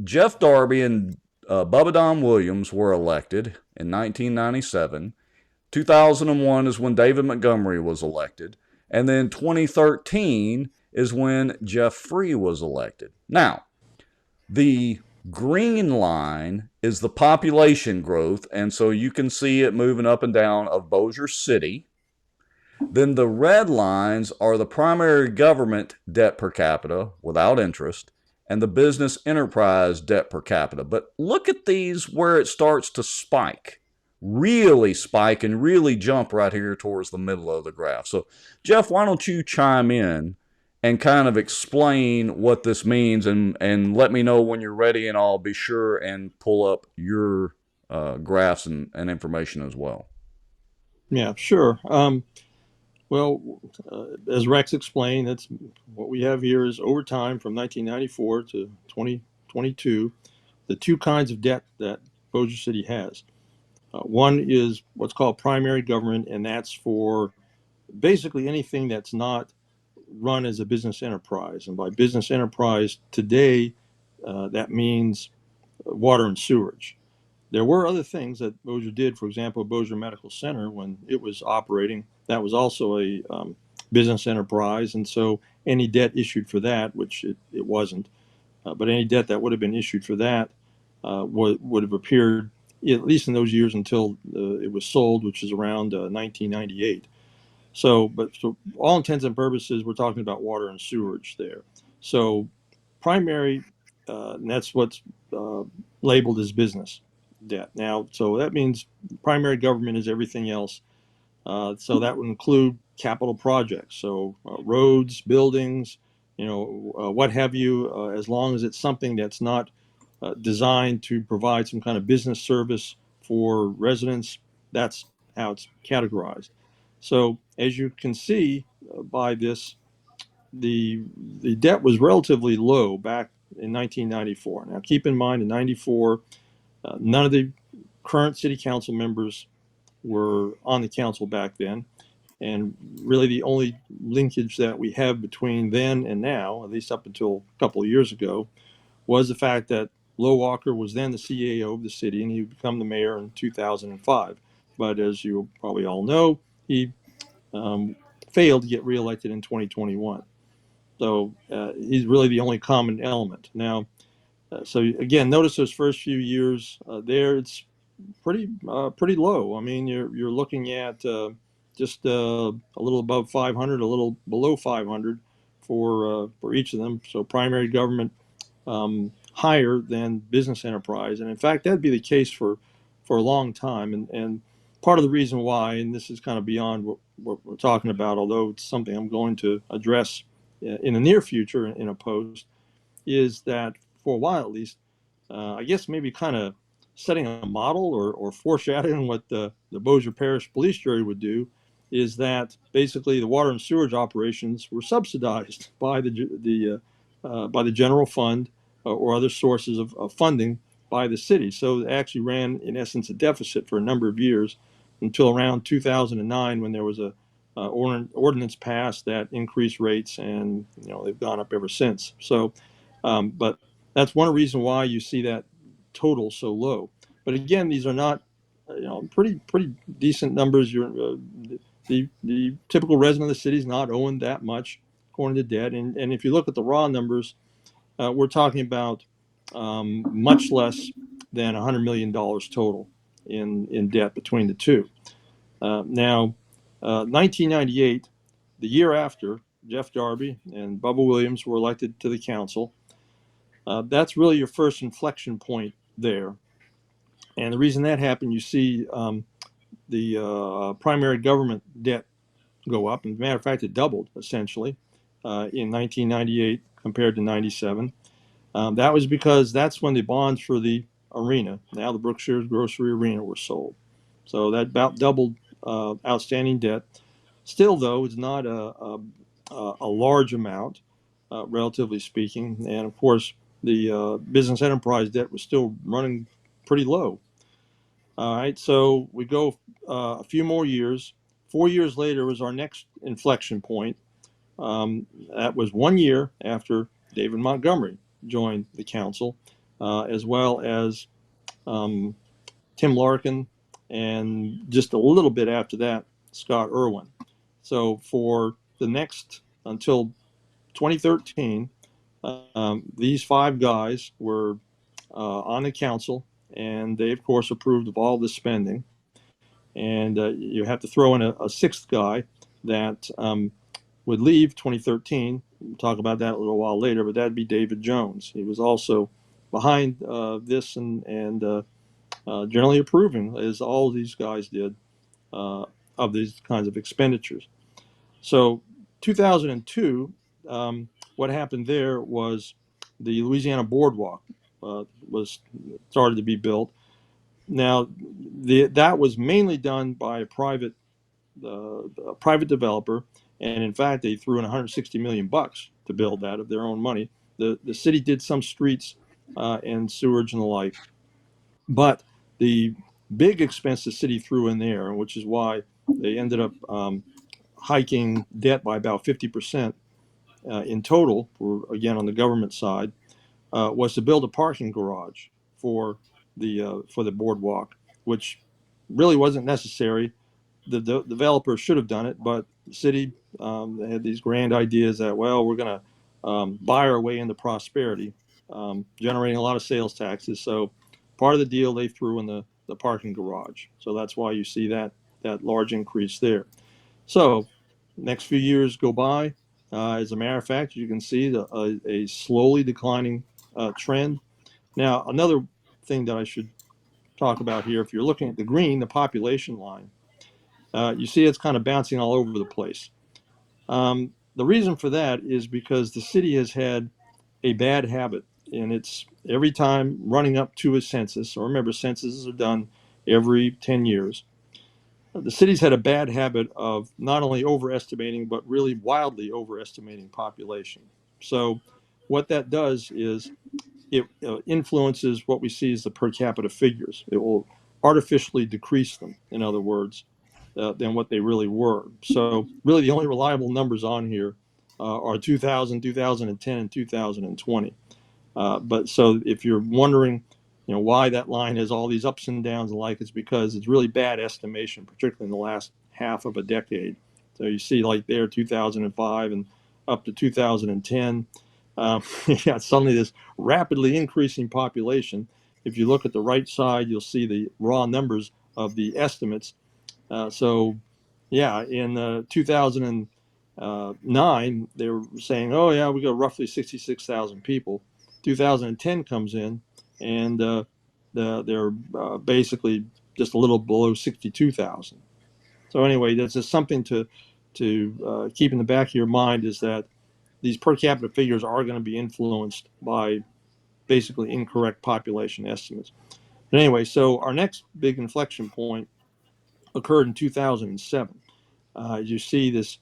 Speaker 1: Jeff Darby and Bubba Don Williams were elected in 1997. 2001 is when David Montgomery was elected. And then 2013 is when Jeff Free was elected. Now, the green line is the population growth, and so you can see it moving up and down of Bossier City. Then the red lines are the primary government debt per capita without interest and the business enterprise debt per capita. But look at these where it starts to spike, really spike and really jump right here towards the middle of the graph. So, Jeff, why don't you chime in and kind of explain what this means, and let me know when you're ready, and I'll be sure and pull up your graphs and information as well.
Speaker 11: Yeah, sure. As Rex explained, that's what we have here is over time from 1994 to 2022, the two kinds of debt that Bossier City has. One is what's called primary government, and that's for basically anything that's not run as a business enterprise. And by business enterprise today, that means water and sewage. There were other things that Bossier did. For example, Bossier Medical Center, when it was operating, that was also a business enterprise. And so any debt issued for that, which it wasn't, but any debt that would have been issued for that would have appeared, at least in those years until it was sold, which is around 1998. So all intents and purposes, we're talking about water and sewage there. So primary, and that's what's labeled as business debt. Now, so that means primary government is everything else. So that would include capital projects, so roads, buildings, what have you, as long as it's something that's not designed to provide some kind of business service for residents, that's how it's categorized. So as you can see by this, the debt was relatively low back in 1994. Now keep in mind in 94, none of the current city council members were on the council back then. And really the only linkage that we have between then and now, at least up until a couple of years ago, was the fact that Low Walker was then the CAO of the city, and he would become the mayor in 2005. But as you probably all know, he failed to get reelected in 2021. So he's really the only common element. Now, so again, notice those first few years there, it's pretty low. I mean, you're looking at just a little above 500, a little below 500 for each of them. So primary government higher than business enterprise, and in fact, that'd be the case for a long time. And part of the reason why, and this is kind of beyond what we're talking about, although it's something I'm going to address in the near future in a post, is that for a while at least, I guess maybe kind of setting a model or foreshadowing what the Bossier Parish Police Jury would do, is that basically the water and sewage operations were subsidized by the general fund or other sources of funding by the city. So they actually ran, in essence, a deficit for a number of years until around 2009, when there was a ordinance passed that increased rates, and they've gone up ever since. So, but that's one reason why you see that total so low. But again, these are not, pretty decent numbers. The typical resident of the city is not owing that much according to debt, and if you look at the raw numbers, we're talking about much less than $100 million total in debt between the two. Now, 1998, the year after Jeff Darby and Bubba Williams were elected to the council, that's really your first inflection point there. And the reason that happened, you see the primary government debt go up. And as a matter of fact, it doubled essentially in 1998 compared to 97. That was because that's when the bonds for the arena, now the Brookshire's Grocery Arena, were sold. So that about doubled outstanding debt. Still, though, it's not a large amount, relatively speaking. And of course, the business enterprise debt was still running pretty low. All right, so we go a few more years. 4 years later was our next inflection point. That was 1 year after David Montgomery joined the council, as well as Tim Larkin, and just a little bit after that, Scott Irwin. So for the next, until 2013, these five guys were on the council, and they, of course, approved of all this spending. And you have to throw in a sixth guy that would leave 2013. We'll talk about that a little while later, but that'd be David Jones. He was also behind this and generally approving, as all these guys did, of these kinds of expenditures. So 2002, what happened there was the Louisiana Boardwalk was started to be built. Now, that was mainly done by a private developer, and in fact, they threw in $160 million to build that of their own money. The city did some streets and sewage and the like, but the big expense the city threw in there, which is why they ended up hiking debt by about 50% in total, again on the government side, was to build a parking garage for the boardwalk, which really wasn't necessary. The developer should have done it, but the city had these grand ideas that, well, we're going to buy our way into prosperity, generating a lot of sales taxes. So part of the deal they threw in the parking garage. So that's why you see that large increase there. So next few years go by. As a matter of fact, you can see a slowly declining trend. Now, another thing that I should talk about here, if you're looking at the green, the population line, you see it's kind of bouncing all over the place. The reason for that is because the city has had a bad habit, and it's every time running up to a census, or remember, censuses are done every 10 years. The city's had a bad habit of not only overestimating, but really wildly overestimating population. So what that does is it influences what we see as the per capita figures. It will artificially decrease them, in other words, than what they really were. So really the only reliable numbers on here are 2000, 2010, and 2020. But so if you're wondering, why that line has all these ups and downs and like, it's because it's really bad estimation, particularly in the last half of a decade. So you see like there 2005 and up to 2010, you got suddenly this rapidly increasing population. If you look at the right side, you'll see the raw numbers of the estimates. So yeah, in 2009, they were saying, oh yeah, we got roughly 66,000 people. 2010 comes in, and they're basically just a little below 62,000. So anyway, that's just something to keep in the back of your mind, is that these per capita figures are going to be influenced by basically incorrect population estimates. But anyway, so our next big inflection point occurred in 2007. You see this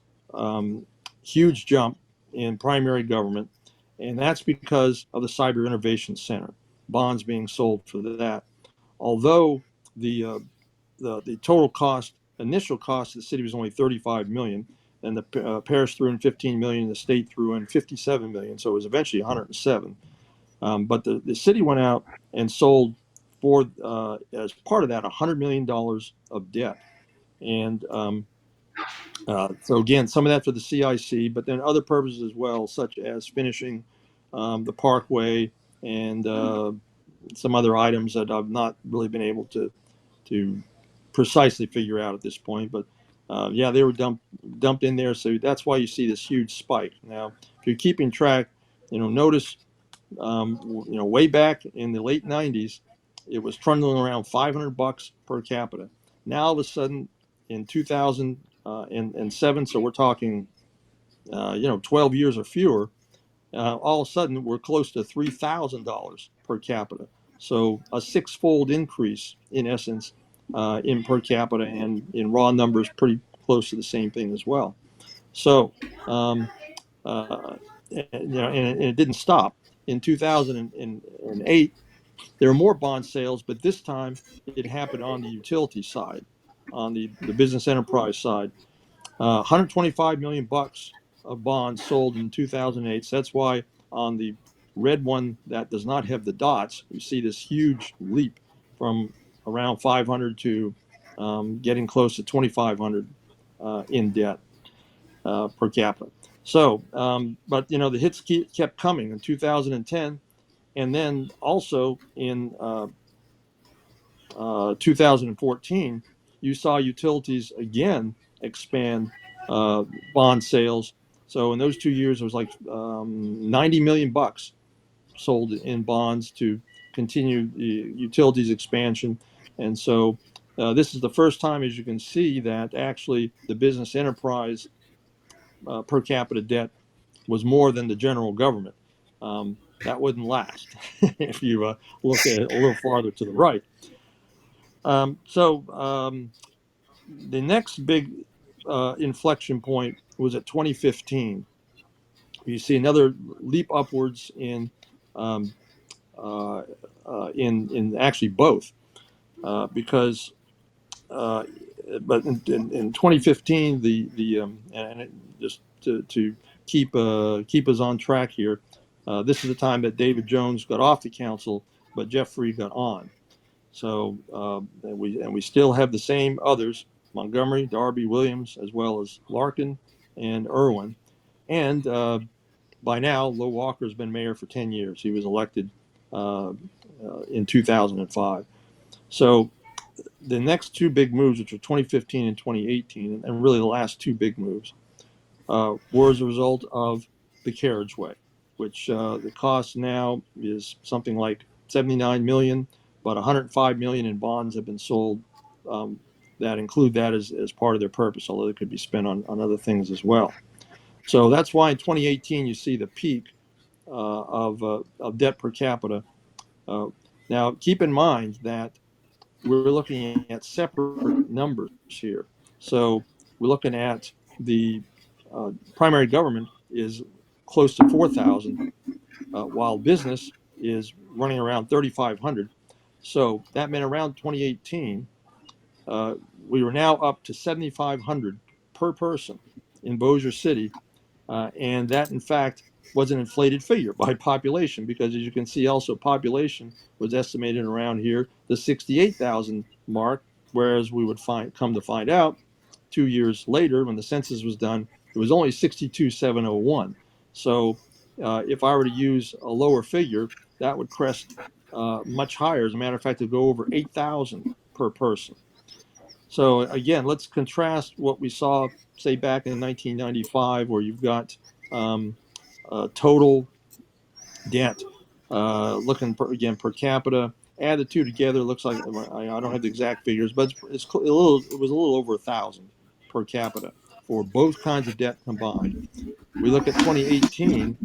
Speaker 11: huge jump in primary government, and that's because of the Cyber Innovation Center, bonds being sold for that. Although the total cost, initial cost of the city was only $35 million, and the parish threw in $15 million, the state threw in $57 million, so it was eventually $107. But the city went out and sold for as part of that $100 million of debt. And so again, some of that for the CIC, but then other purposes as well, such as finishing the Parkway and some other items that I've not really been able to precisely figure out at this point. But yeah, they were dumped in there, so that's why you see this huge spike. Now, if you're keeping track, notice way back in the late '90s, it was trundling around $500 per capita. Now all of a sudden, in 2007, so we're talking 12 years or fewer, all of a sudden we're close to $3,000 per capita. So a six-fold increase in essence in per capita, and in raw numbers pretty close to the same thing as well. So and it didn't stop. In 2008, there were more bond sales, but this time it happened on the utility side, on the business enterprise side. 125 million bucks of bonds sold in 2008. So that's why on the red one that does not have the dots, you see this huge leap from around 500 to getting close to 2,500 in debt per capita. So, but the hits kept coming in 2010, and then also in 2014, you saw utilities again expand bond sales. So in those 2 years, it was like 90 million bucks sold in bonds to continue the utilities expansion. And so this is the first time, as you can see, that actually the business enterprise per capita debt was more than the general government. That wouldn't last if you look at it a little farther to the right. The next big inflection point was at 2015. You see another leap upwards in actually both, because but in 2015 and just to keep us on track here, this is the time that David Jones got off the council, but Jeff Freed got on. So and we still have the same others: Montgomery, Darby, Williams, as well as Larkin and Irwin. And by now, Low Walker's been mayor for 10 years. He was elected in 2005. So the next two big moves, which were 2015 and 2018, and really the last two big moves, were as a result of the carriageway, which the cost now is something like 79 million, but 105 million in bonds have been sold that include that as part of their purpose, although it could be spent on other things as well. So that's why in 2018 you see the peak of debt per capita. Now keep in mind that we're looking at separate numbers here. So we're looking at the primary government is close to 4,000, while business is running around 3,500. So that meant around 2018, we were now up to 7,500 per person in Bossier City. And that, in fact, was an inflated figure by population, because as you can see, also population was estimated around here the 68,000 mark, whereas we would come to find out 2 years later when the census was done, it was only 62,701. So if I were to use a lower figure, that would crest much higher. As a matter of fact, it would go over 8,000 per person. So again, let's contrast what we saw, say, back in 1995, where you've got total debt, looking again per capita. Add the two together, looks like I don't have the exact figures, but it was a little over 1,000 per capita for both kinds of debt combined. We look at 2018,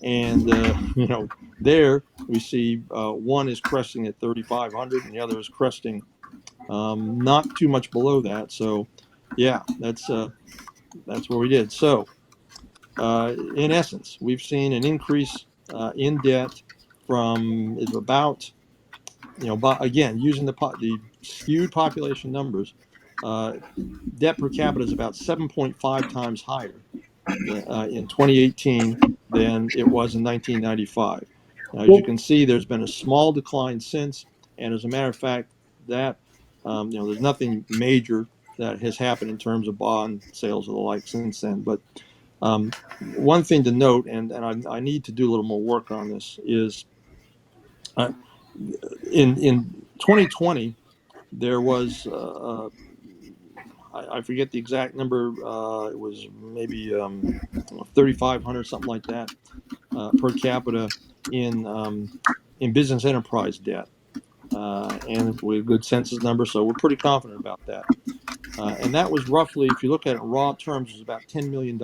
Speaker 11: and there we see one is cresting at 3,500, and the other is cresting not too much below that. So yeah, that's what we did. So in essence, we've seen an increase in debt from about, again, using the skewed population numbers, debt per capita is about 7.5 times higher in 2018 than it was in 1995. Now, as you can see, there's been a small decline since, And as a matter of fact, that there's nothing major that has happened in terms of bond sales or the like since then. But one thing to note, and I need to do a little more work on this, is in 2020 there was I forget the exact number. It was maybe 3,500, something like that, per capita in business enterprise debt, and we have a good census number, so we're pretty confident about that. And that was roughly, if you look at it in raw terms, it was about $10 million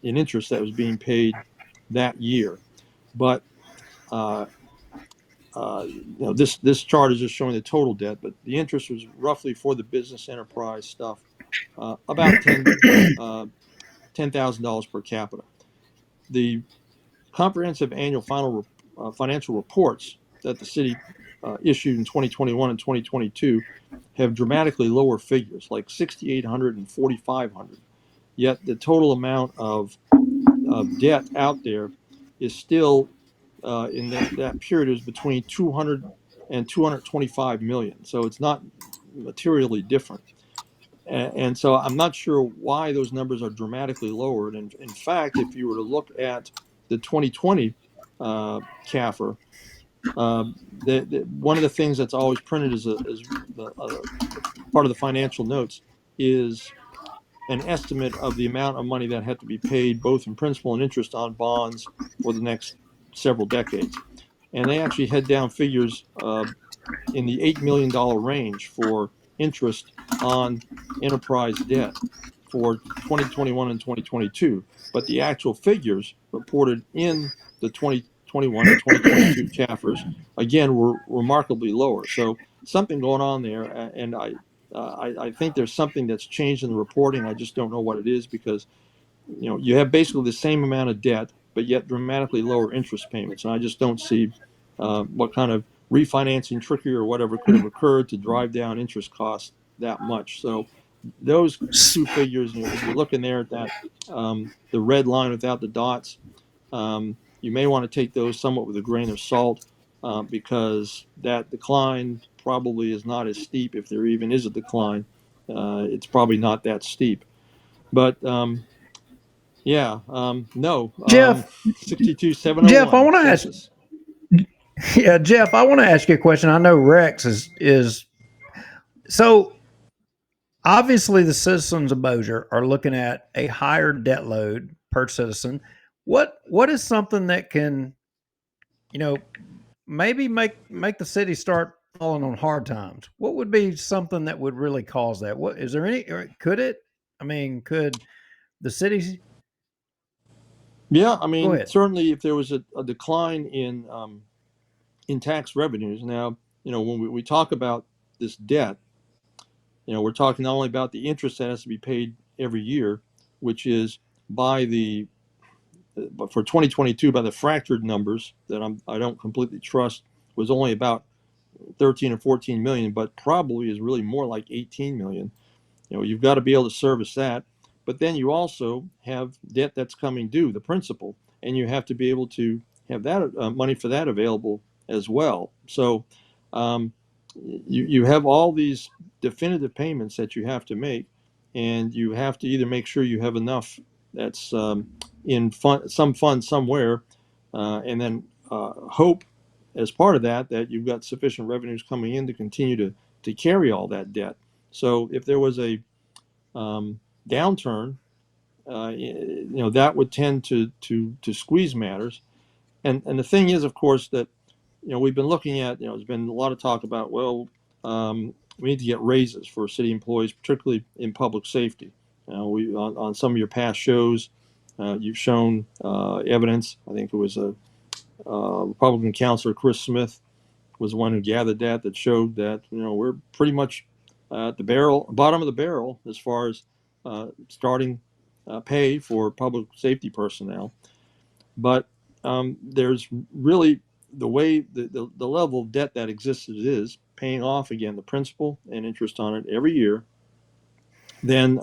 Speaker 11: in interest that was being paid that year. But this chart is just showing the total debt, but the interest was roughly for the business enterprise stuff about $10,000 per capita. The comprehensive annual financial reports that the city issued in 2021 and 2022 have dramatically lower figures, like 6,800 and 4,500. Yet the total amount of debt out there is still in that period is between 200 and 225 million. So it's not materially different. And so I'm not sure why those numbers are dramatically lowered. And in fact, if you were to look at the 2020 CAFR, one of the things that's always printed as part of the financial notes is an estimate of the amount of money that had to be paid both in principal and interest on bonds for the next several decades. And they actually had down figures in the $8 million range for interest on enterprise debt for 2021 and 2022. But the actual figures reported in the 2021 and 2022 CAFRs, again, were remarkably lower. So something going on there. And I think there's something that's changed in the reporting. I just don't know what it is, because you have basically the same amount of debt, but yet dramatically lower interest payments. And I just don't see what kind of refinancing trickery or whatever could have occurred to drive down interest costs that much. So those two figures, if you're looking there at that, the red line without the dots, you may want to take those somewhat with a grain of salt, because that decline probably is not as steep. If there even is a decline, it's probably not that steep. But no,
Speaker 2: Jeff,
Speaker 11: 62701,
Speaker 2: Jeff, I want to ask.
Speaker 11: census.
Speaker 2: Yeah, Jeff, I want to ask you a question. I know Rex is so obviously the citizens of Bossier are looking at a higher debt load per citizen. What is something that can, maybe make the city start falling on hard times? What would be something that would really cause that? What is there any? Or could it? I mean, could the city?
Speaker 11: Yeah, I
Speaker 2: Go
Speaker 11: mean,
Speaker 2: ahead.
Speaker 11: certainly if there was a decline in tax revenues. Now, when we talk about this debt, we're talking not only about the interest that has to be paid every year, which is by but for 2022 by the fractured numbers that I don't completely trust, was only about 13 or 14 million, but probably is really more like 18 million. You've got to be able to service that, but then you also have debt that's coming due, the principal, and you have to be able to have that money for that available as well. So you have all these definitive payments that you have to make, and you have to either make sure you have enough that's in some fund somewhere, and then hope as part of that you've got sufficient revenues coming in to continue to carry all that debt. So if there was a downturn, that would tend to squeeze matters. And the thing is, of course, that we've been looking at, there's been a lot of talk about, we need to get raises for city employees, particularly in public safety. We on some of your past shows, you've shown evidence. I think it was a Republican councilor, Chris Smith, was the one who gathered that showed that we're pretty much at the bottom of the barrel as far as starting pay for public safety personnel. But there's really the way the level of debt that exists as it is, paying off again the principal and interest on it every year. Then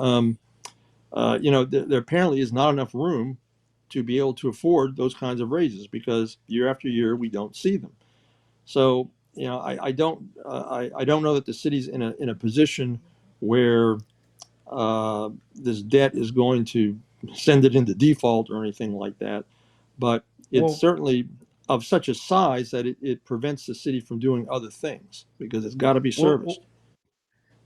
Speaker 11: there apparently is not enough room to be able to afford those kinds of raises, because year after year we don't see them. So I don't I don't know that the city's in a position where this debt is going to send it into default or anything like that, but it's
Speaker 2: Well,
Speaker 11: certainly of such a size that it prevents the city from doing other things because it's got to be
Speaker 2: well,
Speaker 11: serviced.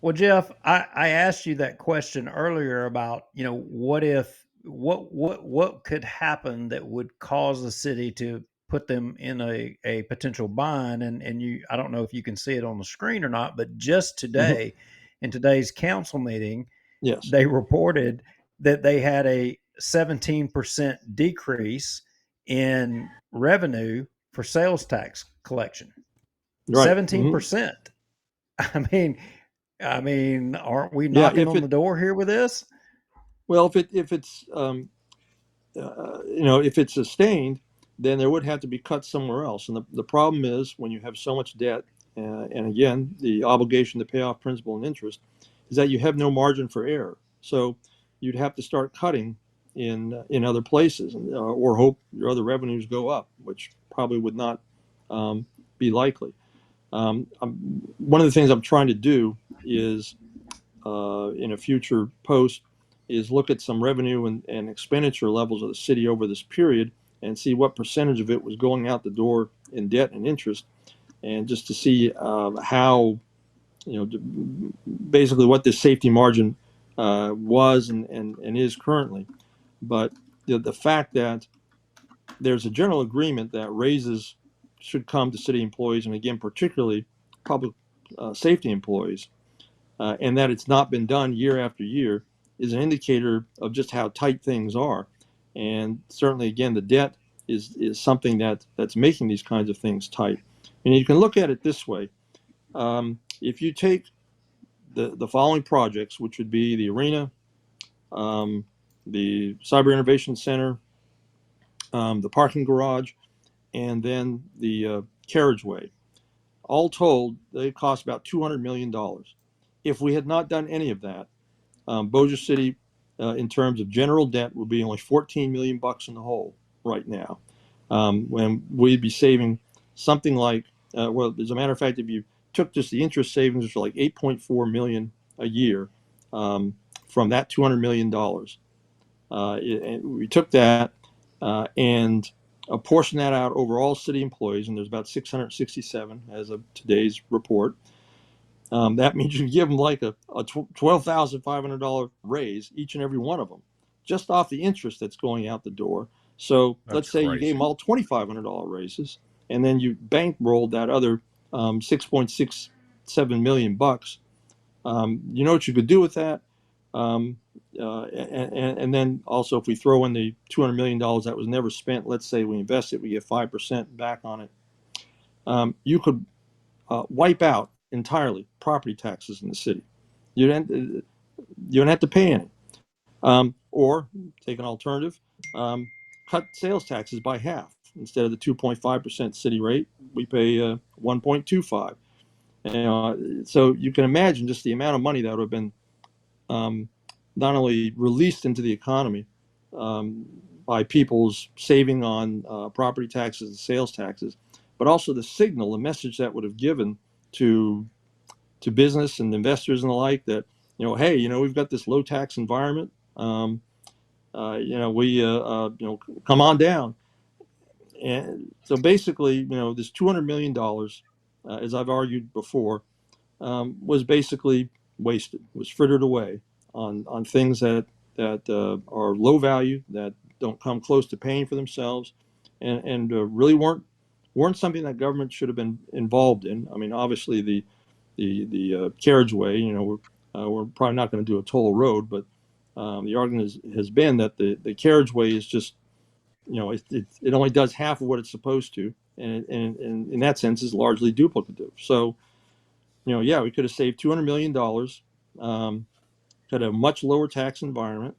Speaker 2: Well, Jeff, I asked you that question earlier about, what if what could happen that would cause the city to put them in a potential bind, and I don't know if you can see it on the screen or not, but just
Speaker 11: Mhm.
Speaker 2: today in today's council meeting,
Speaker 11: Yes,
Speaker 2: they reported that they had a 17% decrease in revenue for sales tax collection.
Speaker 11: right. Hmm.
Speaker 2: 17%. I mean, aren't we
Speaker 11: Yeah,
Speaker 2: knocking on the door here with this?
Speaker 11: well, if it's if it's sustained, then there would have to be cuts somewhere else. And the problem is when you have so much debt, and again, the obligation to pay off principal and interest, is that you have no margin for error. So you'd have to start cutting in other places, or hope your other revenues go up, which probably would not be likely. One of the things I'm trying to do is in a future post is look at some revenue and expenditure levels of the city over this period and see what percentage of it was going out the door in debt and interest, and just to see how, basically what this safety margin was and is currently. But the fact that there's a general agreement that raises should come to city employees, and again, particularly public safety employees, and that it's not been done year after year is an indicator of just how tight things are. And certainly, again, the debt is something that's making these kinds of things tight. And you can look at it this way: if you take the following projects, which would be the arena, the Cyber Innovation Center, the parking garage, and then the carriageway, all told, they cost about $200 million. If we had not done any of that, Bossier City, in terms of general debt, would be only 14 million bucks in the hole right now, when we'd be saving something like, well, as a matter of fact, if you took just the interest savings, which are like 8.4 million a year, from that $200 million, we took that and apportioned that out over all city employees, and there's about 667 as of today's report. That means you give them like a $12,500 raise, each and every one of them, just off the interest that's going out the door. So
Speaker 1: That's
Speaker 11: let's say you gave
Speaker 1: crazy.
Speaker 11: them all $2,500 raises, and then you bankrolled that other 6.67 million bucks. You know what you could do with that? Um, and then also, if we throw in the $200 million that was never spent, let's say we invest it, we get 5% back on it. You could wipe out entirely property taxes in the city. You don't have to pay any. Or take an alternative, cut sales taxes by half. Instead of the 2.5% city rate, we pay 1.25. So you can imagine just the amount of money that would have been not only released into the economy by people's saving on property taxes and sales taxes, but also the signal, the message that would have given to business and investors and the like, that hey, we've got this low tax environment. We come on down. And so basically, this $200 million, as I've argued before, was basically wasted, was frittered away on things that are low value, that don't come close to paying for themselves, and really weren't something that government should have been involved in. I mean, obviously the carriageway, we're probably not going to do a toll road, but the argument has been that the carriageway is just, it only does half of what it's supposed to, and in that sense is largely duplicative. So, yeah, we could have saved $200 million, could have a much lower tax environment,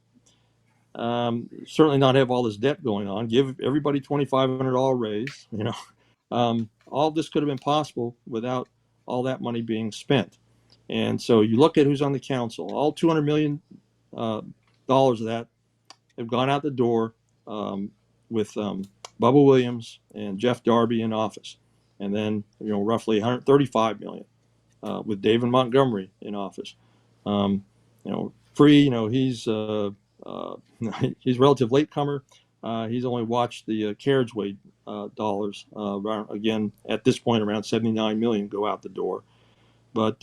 Speaker 11: certainly not have all this debt going on, give everybody $2,500 raise. All this could have been possible without all that money being spent. And so you look at who's on the council, all $200 million of that have gone out the door with Bubba Williams and Jeff Darby in office. and then roughly 135 million with David Montgomery in office. Free, he's he's a relative latecomer. He's only watched the carriageway dollars around, again at this point around 79 million go out the door. But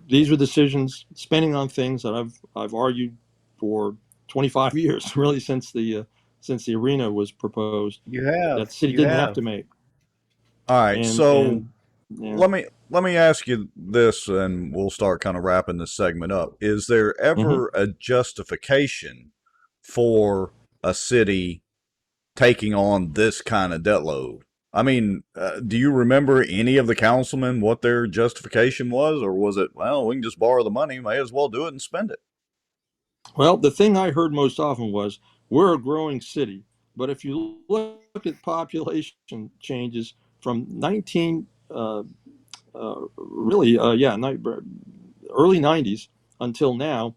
Speaker 11: these were decisions spending on things that I've argued for 25 years, really since the arena was proposed.
Speaker 2: You have.
Speaker 11: That the city
Speaker 2: You
Speaker 11: didn't have
Speaker 2: have.
Speaker 11: to make.
Speaker 1: All right, so
Speaker 11: Yeah.
Speaker 1: let me ask you this, and we'll start kind of wrapping this segment up. Is there ever a justification for a city taking on this kind of debt load? I mean, do you remember any of the councilmen what their justification was, or was it, well, we can just borrow the money, may as well do it and spend it?
Speaker 11: Well, the thing I heard most often was, we're a growing city, but if you look at population changes from 19 really early 90s until now,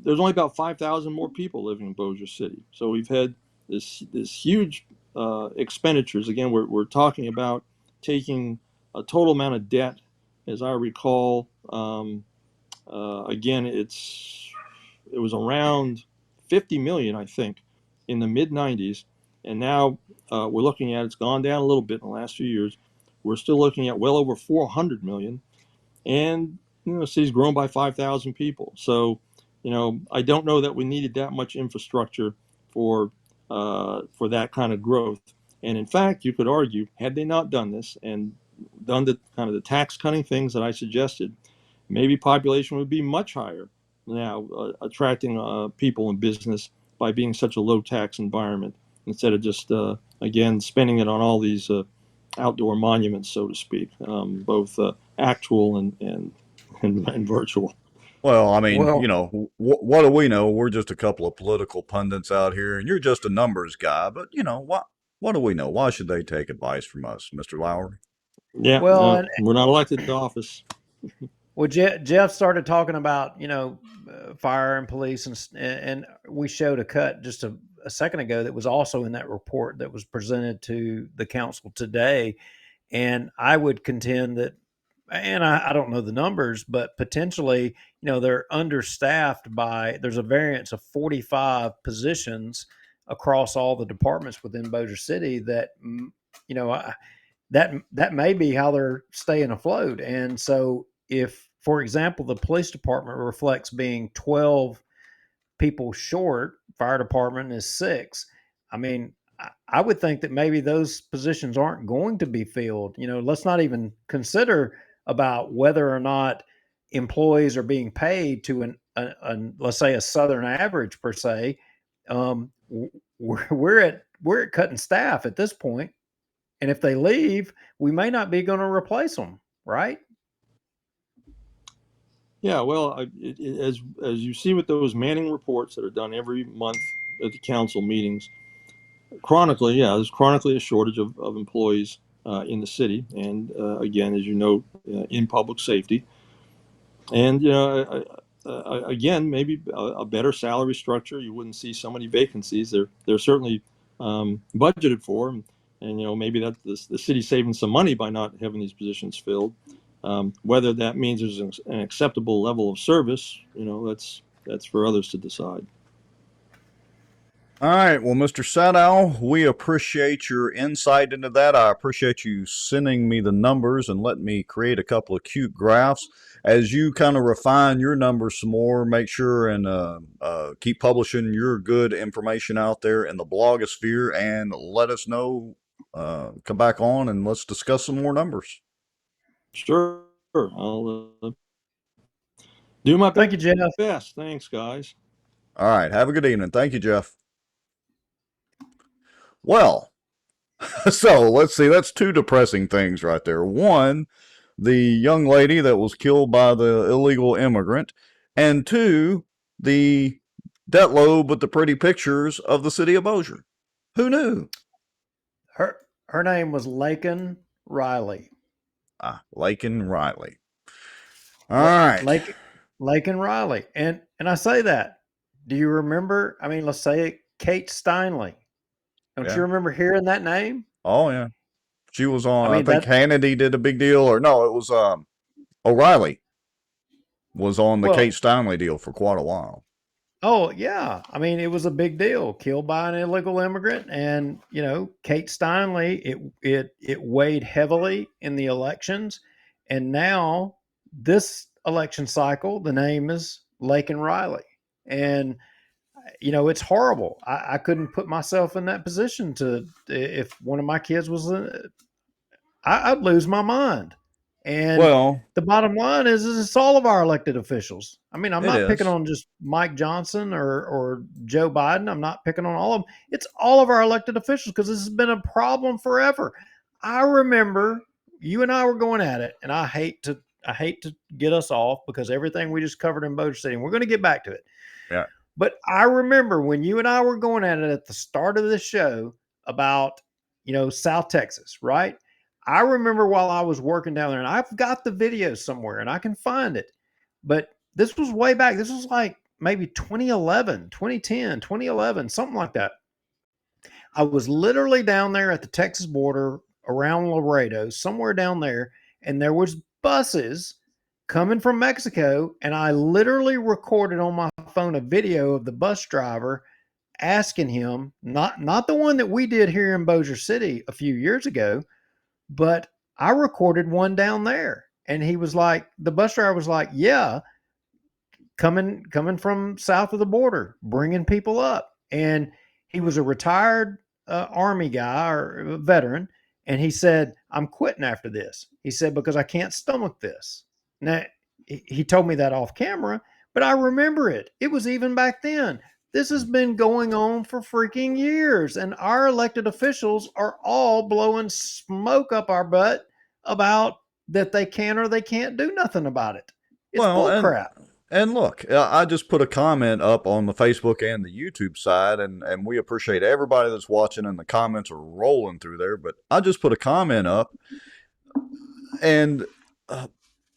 Speaker 11: there's only about 5,000 more people living in Bossier City. So we've had this huge expenditures. Again, we're talking about taking a total amount of debt, as I recall. Again, it was around 50 million, I think, in the mid 90s, and now we're looking at, it's gone down a little bit in the last few years. We're still looking at well over 400 million, and the city's grown by 5,000 people. So, I don't know that we needed that much infrastructure for that kind of growth. And in fact, you could argue, had they not done this and done the kind of the tax cutting things that I suggested, maybe population would be much higher now, attracting people and business by being such a low tax environment instead of just again spending it on all these outdoor monuments, so to speak, both actual and virtual.
Speaker 1: Well, I mean,
Speaker 2: Well,
Speaker 1: what do we know? We're just a couple of political pundits out here, and you're just a numbers guy. But what do we know? Why should they take advice from us, Mr. Lowry?
Speaker 11: Yeah,
Speaker 2: well,
Speaker 11: no, we're not elected to office.
Speaker 2: Well, Jeff started talking about fire and police, and we showed a cut just a second ago that was also in that report that was presented to the council today, and I would contend that, and I don't know the numbers, but potentially they're understaffed by, there's a variance of 45 positions across all the departments within Bossier City that that may be how they're staying afloat. And so if, for example, the police department reflects being 12 people short, fire department is 6. I mean, I would think that maybe those positions aren't going to be filled. Let's not even consider about whether or not employees are being paid to let's say a Southern average per se. We're at cutting staff at this point, and if they leave, we may not be going to replace them, right?
Speaker 11: Yeah, well, as you see with those Manning reports that are done every month at the council meetings, there's chronically a shortage of employees in the city, and again, as you know, in public safety, and again, maybe a better salary structure. You wouldn't see so many vacancies. They're certainly budgeted for, and maybe that the city's saving some money by not having these positions filled. Whether that means there's an acceptable level of service, that's for others to decide.
Speaker 1: All right. Well, Mr. Sadow, we appreciate your insight into that. I appreciate you sending me the numbers and letting me create a couple of cute graphs. As you kind of refine your numbers some more, make sure and keep publishing your good information out there in the blogosphere, and let us know. Come back on and let's discuss some more numbers.
Speaker 11: Sure. I'll do my
Speaker 2: Thank you, Jeff.
Speaker 11: best. Thanks, guys.
Speaker 1: All right. Have a good evening. Thank you, Jeff. Well, so let's see. That's 2 depressing things right there. One, the young lady that was killed by the illegal immigrant, and 2, the debt load with the pretty pictures of the city of Bossier. Who knew?
Speaker 2: Her name was Lakin Riley.
Speaker 1: Lakin Riley. All right.
Speaker 2: Lakin Riley. And I say that. Do you remember? I mean, let's say Kate Steinle. Don't you remember hearing that name?
Speaker 1: Oh, yeah. She was on.
Speaker 2: I
Speaker 1: I
Speaker 2: mean,
Speaker 1: think Hannity did a big deal, or no, it was O'Reilly was on the
Speaker 2: well,
Speaker 1: Kate Steinle deal for quite a while.
Speaker 2: oh yeah. I mean, it was a big deal. Killed by an illegal immigrant, and Kate Steinle. It weighed heavily in the elections, and now this election cycle, the name is Lake and Riley, and it's horrible. I couldn't put myself in that position to if one of my kids was I'd lose my mind. And
Speaker 1: Well,
Speaker 2: the bottom line is it's all of our elected officials. I mean, I'm
Speaker 1: it
Speaker 2: not picking
Speaker 1: is.
Speaker 2: on just Mike Johnson or Joe Biden. I'm not picking on all of them. It's all of our elected officials because this has been a problem forever. I remember you and I were going at it, and I hate to get us off because everything we just covered in Bossier City, and we're going to get back to it.
Speaker 1: Yeah.
Speaker 2: But I remember when you and I were going at it at the start of the show about, South Texas, right? I remember while I was working down there, and I've got the video somewhere and I can find it. But this was way back. This was like maybe 2011, 2010, 2011, something like that. I was literally down there at the Texas border around Laredo, somewhere down there, and there was buses coming from Mexico, and I literally recorded on my phone a video of the bus driver asking him, not the one that we did here in Bossier City a few years ago, but I recorded one down there. And he was like, the bus driver was like, yeah, coming from south of the border, bringing people up. And he was a retired Army guy or a veteran. And he said, I'm quitting after this. He said, because I can't stomach this. Now, he told me that off camera, but I remember it. It was even back then. This has been going on for freaking years. And our elected officials are all blowing smoke up our butt about that they can or they can't do nothing about it. It's
Speaker 1: Well,
Speaker 2: bull crap.
Speaker 1: and look, I just put a comment up on the Facebook and the YouTube side, and we appreciate everybody that's watching, and the comments are rolling through there. But I just put a comment up, and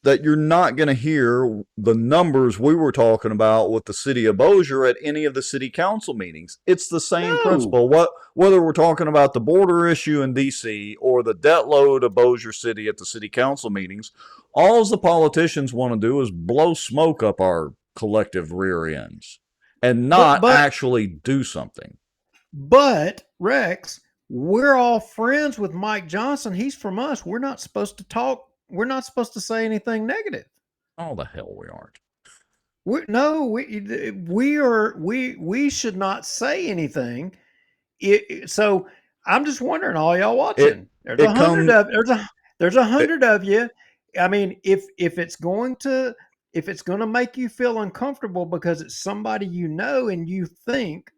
Speaker 1: that you're not going to hear the numbers we were talking about with the city of Bossier at any of the city council meetings. It's the same principle. Whether we're talking about the border issue in D.C. or the debt load of Bossier City at the city council meetings, all the politicians want to do is blow smoke up our collective rear ends and not actually do something.
Speaker 2: But, Rex, we're all friends with Mike Johnson. He's from us. We're not supposed to talk. We're not supposed to say anything negative.
Speaker 1: Oh, the hell we aren't.
Speaker 2: We should not say anything. So I'm just wondering, all y'all watching, there's 100 of you. I mean, if it's going to make you feel uncomfortable because it's somebody and you think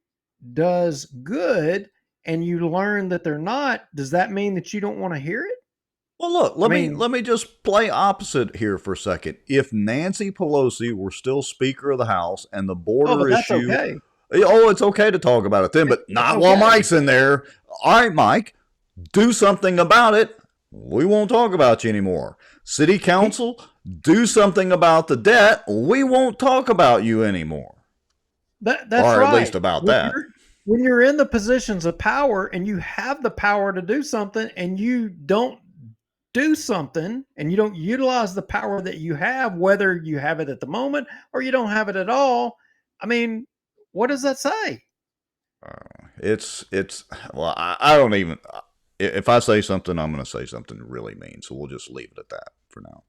Speaker 2: does good, and you learn that they're not, does that mean that you don't want to hear it?
Speaker 1: Well, look, let me just play opposite here for a second. If Nancy Pelosi were still Speaker of the House and the border issue,
Speaker 2: okay.
Speaker 1: Oh, it's okay to talk about it then, but not while Mike's in there. All right, Mike, do something about it. We won't talk about you anymore. City Council, do something about the debt. We won't talk about you anymore.
Speaker 2: That's
Speaker 1: or
Speaker 2: right.
Speaker 1: At least about that.
Speaker 2: When you're in the positions of power and you have the power to do something and you don't do something and you don't utilize the power that you have, whether you have it at the moment or you don't have it at all, I mean, what does that say?
Speaker 1: Well, I don't even, if I say something, I'm going to say something really mean. So we'll just leave it at that for now.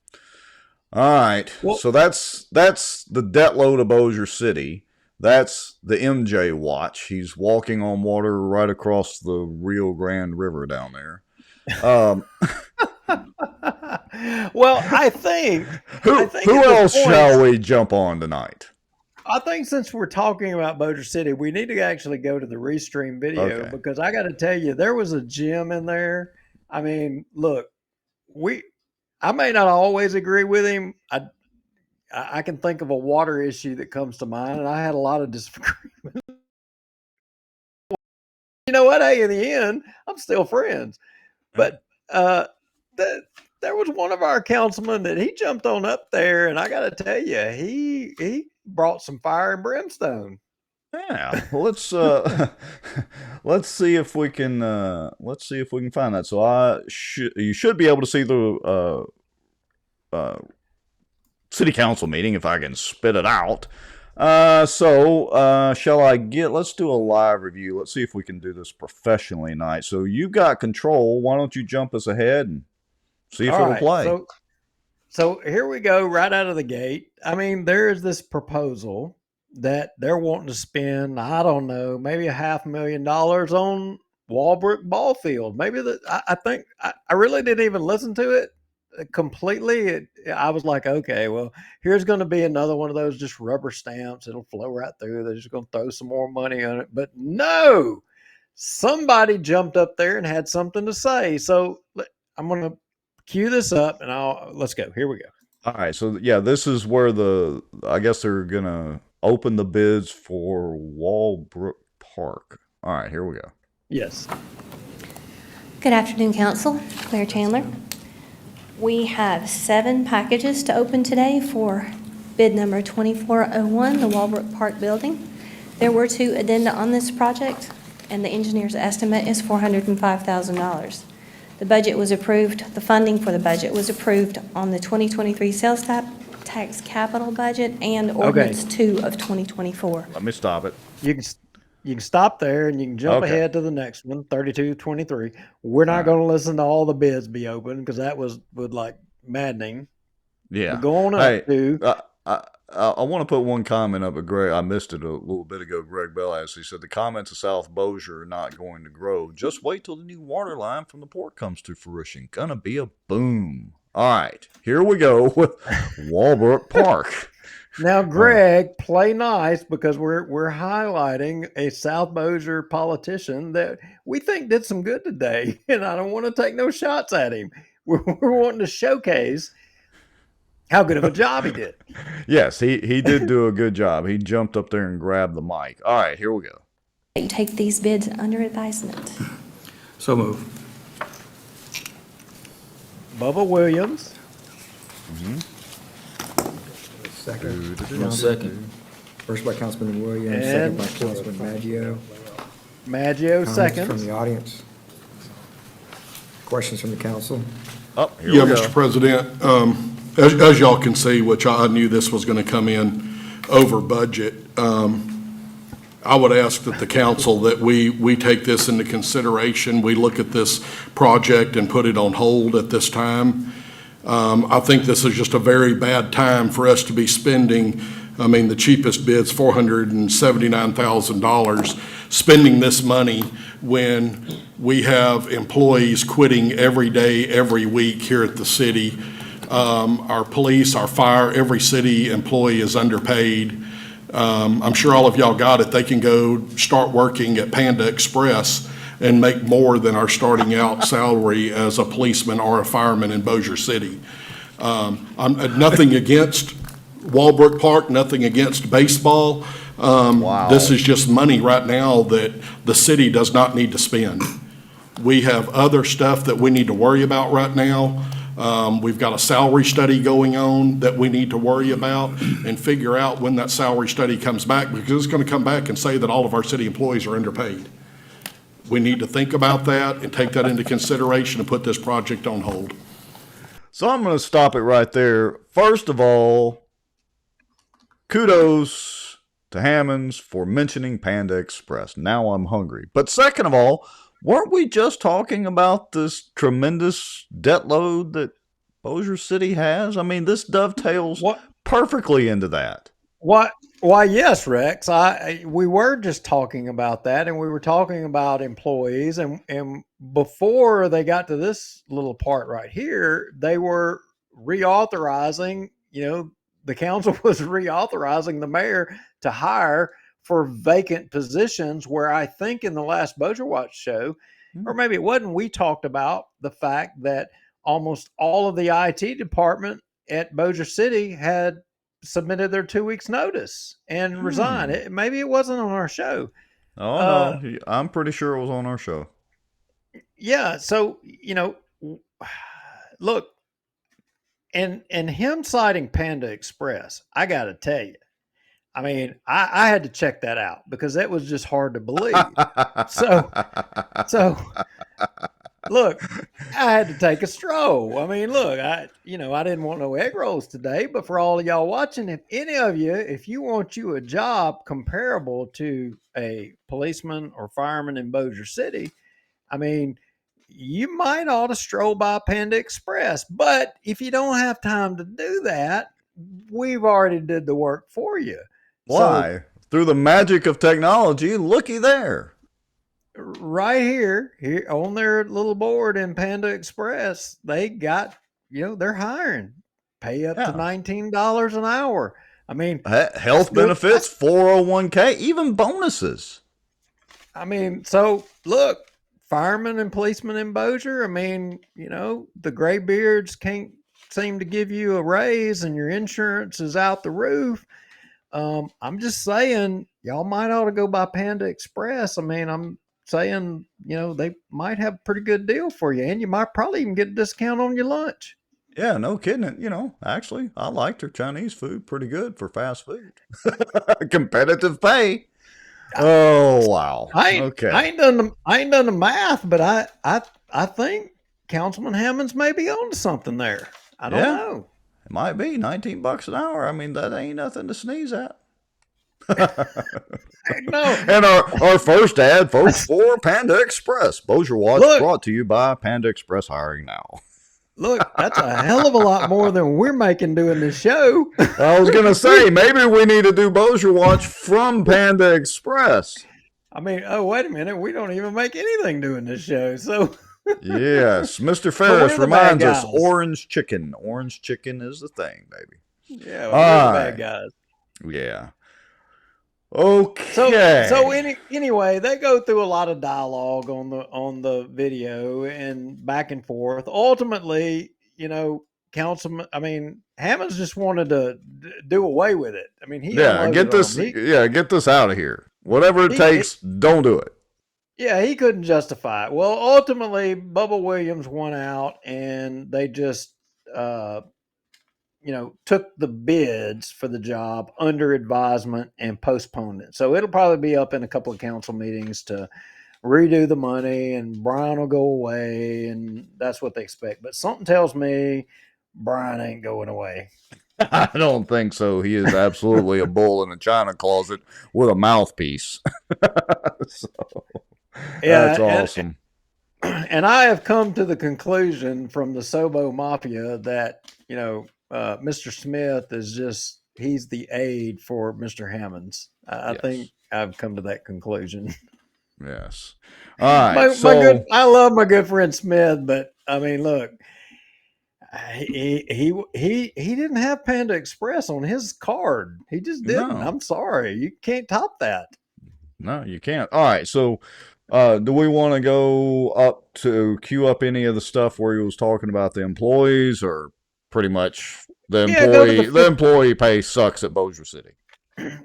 Speaker 1: All right. Well, so that's the debt load of Bossier City. That's the MJ watch. He's walking on water right across the Rio Grande River down there.
Speaker 2: Well, I think
Speaker 1: who else shall we jump on tonight?
Speaker 2: I think since we're talking about Bossier City, we need to actually go to the Restream video because I got to tell you, there was a gem in there. I mean, look, I may not always agree with him. I can think of a water issue that comes to mind, and I had a lot of disagreement. You know what? Hey, in the end, I'm still friends. But there was one of our councilmen that he jumped on up there, and I got to tell you, he brought some fire and brimstone.
Speaker 1: Yeah, well, let's see if we can find that. So you should be able to see the city council meeting if I can spit it out. Shall I let's do a live review. Let's see if we can do this professionally tonight. So you've got control. Why don't you jump us ahead and see if
Speaker 2: All
Speaker 1: it'll
Speaker 2: right.
Speaker 1: play?
Speaker 2: So here we go right out of the gate. I mean, there is this proposal that they're wanting to spend, I don't know, maybe $500,000 on Walbrook Ball Field. Maybe I think I really didn't even listen to it completely. I was like, okay, well, here's going to be another one of those just rubber stamps. It'll flow right through. They're just going to throw some more money on it. But no, somebody jumped up there and had something to say. So I'm going to cue this up and let's go. Here we go.
Speaker 1: All right, so yeah, this is where I guess they're gonna open the bids for Walbrook Park. All right, here we go.
Speaker 2: Yes.
Speaker 12: Good afternoon, Council. Claire Chandler. We have 7 packages to open today for bid number 2401, the Walbrook Park building. There were 2 addenda on this project, and the engineer's estimate is $405,000. The budget was approved, the funding for the budget was approved on the 2023 sales tax capital budget and ordinance 2 of 2024.
Speaker 1: Let me stop it.
Speaker 2: You can stop there and you can jump ahead to the next one, 3223. We're not going to listen to all the bids be open because that would like maddening.
Speaker 1: Yeah.
Speaker 2: But go on up to.
Speaker 1: I want to put one comment up at Greg. I missed it a little bit ago. Greg Bell asked. He said the comments of South Bossier are not going to grow. Just wait till the new water line from the port comes to fruition. Gonna be a boom. All right, here we go with Walbrook Park.
Speaker 2: Now, Greg, play nice because we're highlighting a South Bossier politician that we think did some good today, and I don't want to take no shots at him. We're wanting to showcase how good of a job he did.
Speaker 1: Yes, he did do a good job. He jumped up there and grabbed the mic. All right, here we go.
Speaker 12: You take these bids under advisement.
Speaker 11: So move.
Speaker 2: Bubba Williams.
Speaker 13: Second. Second. First by Councilman Williams, second by Councilman Maggio.
Speaker 2: Maggio, second.
Speaker 13: From the audience. Questions from the council?
Speaker 1: Oh, here we go.
Speaker 7: Mr. President, as y'all can see, which I knew this was going to come in over budget, I would ask that the council that we take this into consideration. We look at this project and put it on hold at this time. I think this is just a very bad time for us to be spending. I mean, the cheapest bid's $479,000, spending this money when we have employees quitting every day, every week here at the city. Our police, our fire, every city employee is underpaid. I'm sure all of y'all got it. They can go start working at Panda Express and make more than our starting out salary as a policeman or a fireman in Bossier City. I'm nothing against Walbrook Park, nothing against baseball.
Speaker 1: Wow.
Speaker 7: This is just money right now that the city does not need to spend. We have other stuff that we need to worry about right now. We've got a salary study going on that we need to worry about and figure out when that salary study comes back, because it's going to come back and say that all of our city employees are underpaid. We need to think about that and take that into consideration and put this project on hold.
Speaker 1: So I'm going to stop it right there. First of all, kudos to Hammonds for mentioning Panda Express. Now I'm hungry. But second of all, weren't we just talking about this tremendous debt load that Bossier City has? I mean, this dovetails perfectly into that.
Speaker 2: Why, yes, Rex. We were just talking about that, and we were talking about employees, and before they got to this little part right here, they were reauthorizing, the council was reauthorizing the mayor to hire for vacant positions, where I think in the last Bossier Watch show, or maybe it wasn't, we talked about the fact that almost all of the IT department at Bossier City had submitted their 2 weeks notice and resigned. Maybe it wasn't on our show.
Speaker 1: Oh, no. I'm pretty sure it was on our show.
Speaker 2: Yeah. So, look, and him citing Panda Express, I got to tell you, I mean, I had to check that out because that was just hard to believe. So look, I had to take a stroll. I mean, look, I didn't want no egg rolls today, but for all of y'all watching, if you want you a job comparable to a policeman or fireman in Bossier City, I mean, you might ought to stroll by Panda Express. But if you don't have time to do that, we've already did the work for you.
Speaker 1: Why? Through the magic of technology, looky there.
Speaker 2: Right here on their little board in Panda Express, they got, they're hiring. Pay up to $19 an hour. I mean,
Speaker 1: health benefits, 401k, even bonuses.
Speaker 2: I mean, so look, firemen and policemen in Bossier, I mean, the graybeards can't seem to give you a raise and your insurance is out the roof. I'm just saying, y'all might ought to go by Panda Express. I mean, I'm saying, they might have a pretty good deal for you, and you might probably even get a discount on your lunch.
Speaker 1: Yeah, no kidding. Actually, I liked her Chinese food pretty good for fast food. Competitive pay. Oh wow. Okay.
Speaker 2: I ain't done the math, but I think Councilman Hammonds may be on to something there. I don't know.
Speaker 1: It might be $19 an hour. I mean, that ain't nothing to sneeze at.
Speaker 2: No.
Speaker 1: And our first ad, folks, for Panda Express. Bossier Watch brought to you by Panda Express Hiring Now.
Speaker 2: Look, that's a hell of a lot more than we're making doing this show.
Speaker 1: I was going to say, maybe we need to do Bossier Watch from Panda Express.
Speaker 2: I mean, wait a minute. We don't even make anything doing this show. So,
Speaker 1: yes, Mr. Ferris reminds us orange chicken. Orange chicken is the thing, baby.
Speaker 2: Yeah, we're the bad guys.
Speaker 1: Yeah. Okay.
Speaker 2: So anyway, they go through a lot of dialogue on the video and back and forth. Ultimately, Hammonds just wanted to do away with it. I mean,
Speaker 1: get this out of here. Whatever it takes, don't do it.
Speaker 2: Yeah, he couldn't justify it. Well, ultimately, Bubba Williams won out, and they just took the bids for the job under advisement and postponed it. So it'll probably be up in a couple of council meetings to redo the money, and Brian will go away, and that's what they expect. But something tells me Brian ain't going away.
Speaker 1: I don't think so. He is absolutely a bull in a china closet with a mouthpiece. That's awesome.
Speaker 2: And I have come to the conclusion from the Sobo Mafia that, Mr. Smith is he's the aide for Mr. Hammonds. I think I've come to that conclusion.
Speaker 1: Yes. All right.
Speaker 2: I love my good friend Smith, but I mean, look, he didn't have Panda Express on his card. He just didn't. No. I'm sorry. You can't top that.
Speaker 1: No, you can't. All right. So, do we want to go up to queue up any of the stuff where he was talking about the employees, or pretty much the employee pay sucks at Bossier City?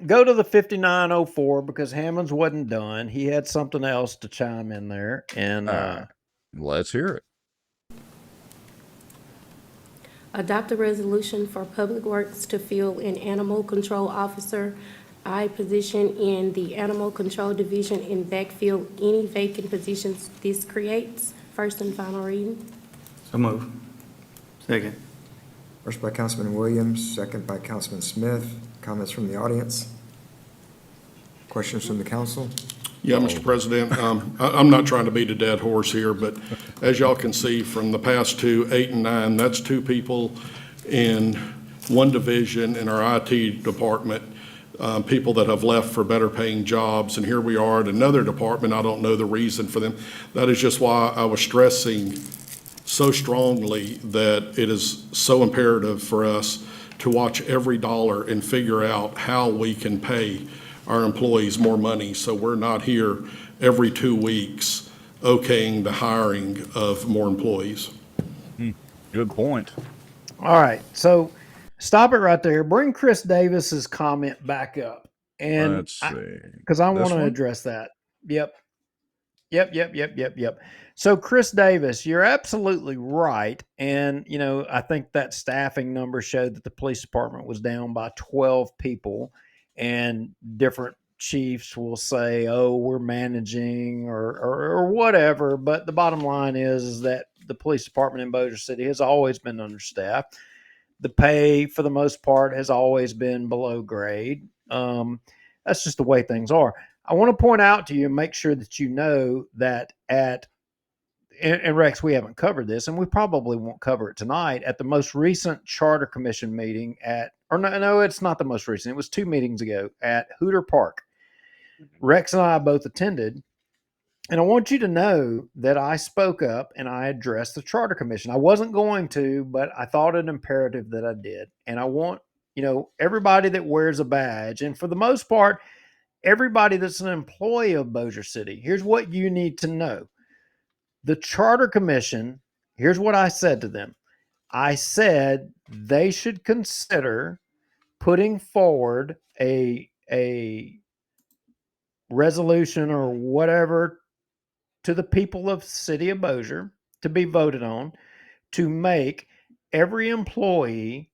Speaker 2: Go to the 5904 because Hammonds wasn't done. He had something else to chime in there, and
Speaker 1: let's hear it.
Speaker 14: Adopt a resolution for Public Works to fill an animal control officer position in the Animal Control Division and backfill any vacant positions this creates. First and final reading.
Speaker 13: So move.
Speaker 11: Second.
Speaker 13: First by Councilman Williams, second by Councilman Smith. Comments from the audience? Questions from the council?
Speaker 7: Yeah, Mr. President, I'm not trying to beat a dead horse here, but as y'all can see from the past two, 8 and 9, that's two people in one division in our IT department, people that have left for better paying jobs, and here we are at another department. I don't know the reason for them. That is just why I was stressing so strongly that it is so imperative for us to watch every dollar and figure out how we can pay our employees more money, so we're not here every 2 weeks okaying the hiring of more employees.
Speaker 1: Good point.
Speaker 2: All right, so stop it right there. Bring Chris Davis's comment back up, and
Speaker 1: let's see,
Speaker 2: because I want to address that. Yep. So Chris Davis, you're absolutely right, and I think that staffing number showed that the police department was down by 12 people. and different chiefs will say, "Oh, we're managing," or whatever. But the bottom line is that the police department in Bossier City has always been understaffed. The pay, for the most part, has always been below grade. That's just the way things are. I want to point out to you and make sure that you know that and Rex, we haven't covered this, and we probably won't cover it tonight. At the most recent Charter Commission meeting no, it's not the most recent. It was 2 meetings ago at Hooter Park. Rex and I both attended, and I want you to know that I spoke up and I addressed the Charter Commission. I wasn't going to, but I thought it imperative that I did. And I want, everybody that wears a badge, and for the most part, everybody that's an employee of Bossier City, here's what you need to know. The Charter Commission, here's what I said to them. I said they should consider putting forward a resolution or whatever to the people of the city of Bossier to be voted on to make every employee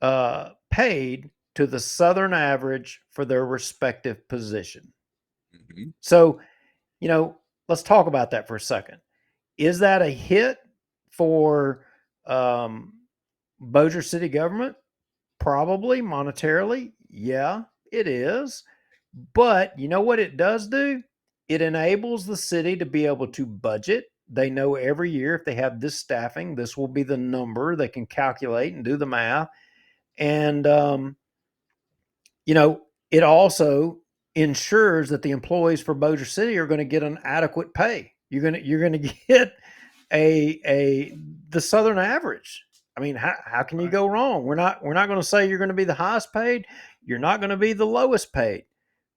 Speaker 2: paid to the Southern average for their respective position.
Speaker 1: Mm-hmm.
Speaker 2: So, let's talk about that for a second. Is that a hit for Bossier City government? Probably monetarily. Yeah, it is. But you know what it does do? It enables the city to be able to budget. They know every year if they have this staffing, this will be the number. They can calculate and do the math. And, it also ensures that the employees for Bossier City are going to get an adequate pay. You're going to get the Southern average. I mean, how can you go wrong? We're not going to say you're going to be the highest paid. You're not going to be the lowest paid,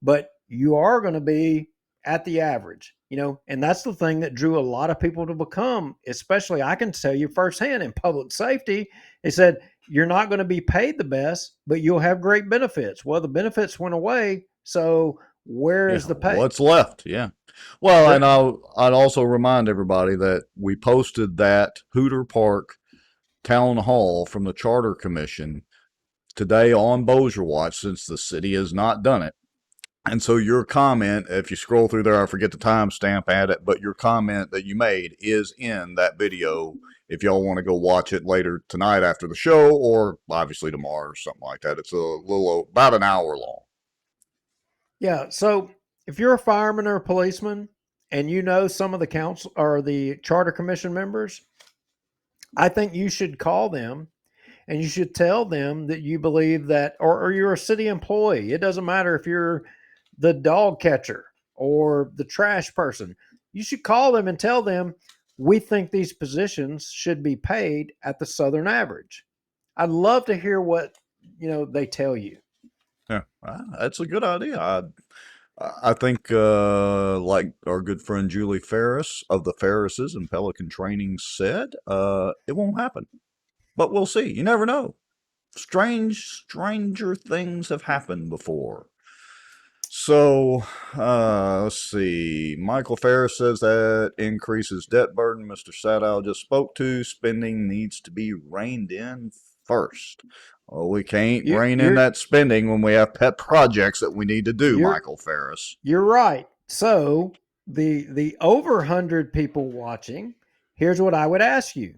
Speaker 2: but you are going to be at the average, and that's the thing that drew a lot of people to become, especially I can tell you firsthand in public safety. They said, you're not going to be paid the best, but you'll have great benefits. Well, the benefits went away. So where is the pay?
Speaker 1: What's left? Yeah. Well, and I'd also remind everybody that we posted that Hooter Park town hall from the Charter Commission today on Bossier Watch, since the city has not done it. And so your comment, if you scroll through there, I forget the timestamp at it, but your comment that you made is in that video. If y'all want to go watch it later tonight after the show, or obviously tomorrow or something like that. It's about an hour long.
Speaker 2: Yeah. So if you're a fireman or a policeman and you know some of the council or the Charter Commission members, I think you should call them and you should tell them that you believe that, or you're a city employee. It doesn't matter if you're the dog catcher or the trash person. You should call them and tell them, we think these positions should be paid at the Southern average. I'd love to hear what, they tell you.
Speaker 1: Yeah, that's a good idea. I think, like our good friend Julie Ferris of the Ferrises and Pelican Training said, it won't happen. But we'll see. You never know. Stranger things have happened before. So, let's see. Michael Ferris says that increases debt burden. Mr. Sadow just spoke to. Spending needs to be reined in first. Well, we can't rein in that spending when we have pet projects that we need to do, Michael Ferris.
Speaker 2: You're right. So, the over 100 people watching, here's what I would ask you.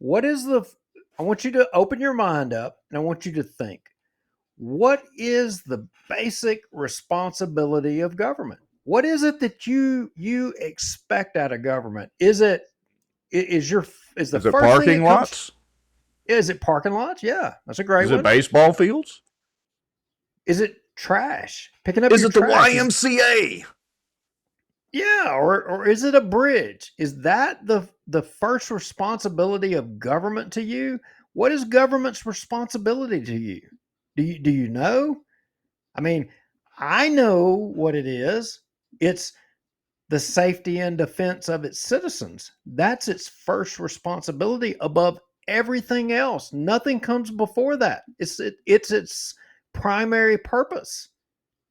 Speaker 2: I want you to open your mind up and I want you to think. What is the basic responsibility of government? What is it that you expect out of government? Is it
Speaker 1: parking lots?
Speaker 2: Is it parking lots? Yeah, that's a great one.
Speaker 1: Is it baseball fields?
Speaker 2: Is it trash? Picking up
Speaker 1: Is
Speaker 2: your
Speaker 1: it the
Speaker 2: trash?
Speaker 1: YMCA?
Speaker 2: Yeah, or is it a bridge? Is that the first responsibility of government to you? What is government's responsibility to you? Do you know? I mean, I know what it is. It's the safety and defense of its citizens. That's its first responsibility above everything else. Nothing comes before that. It's its primary purpose.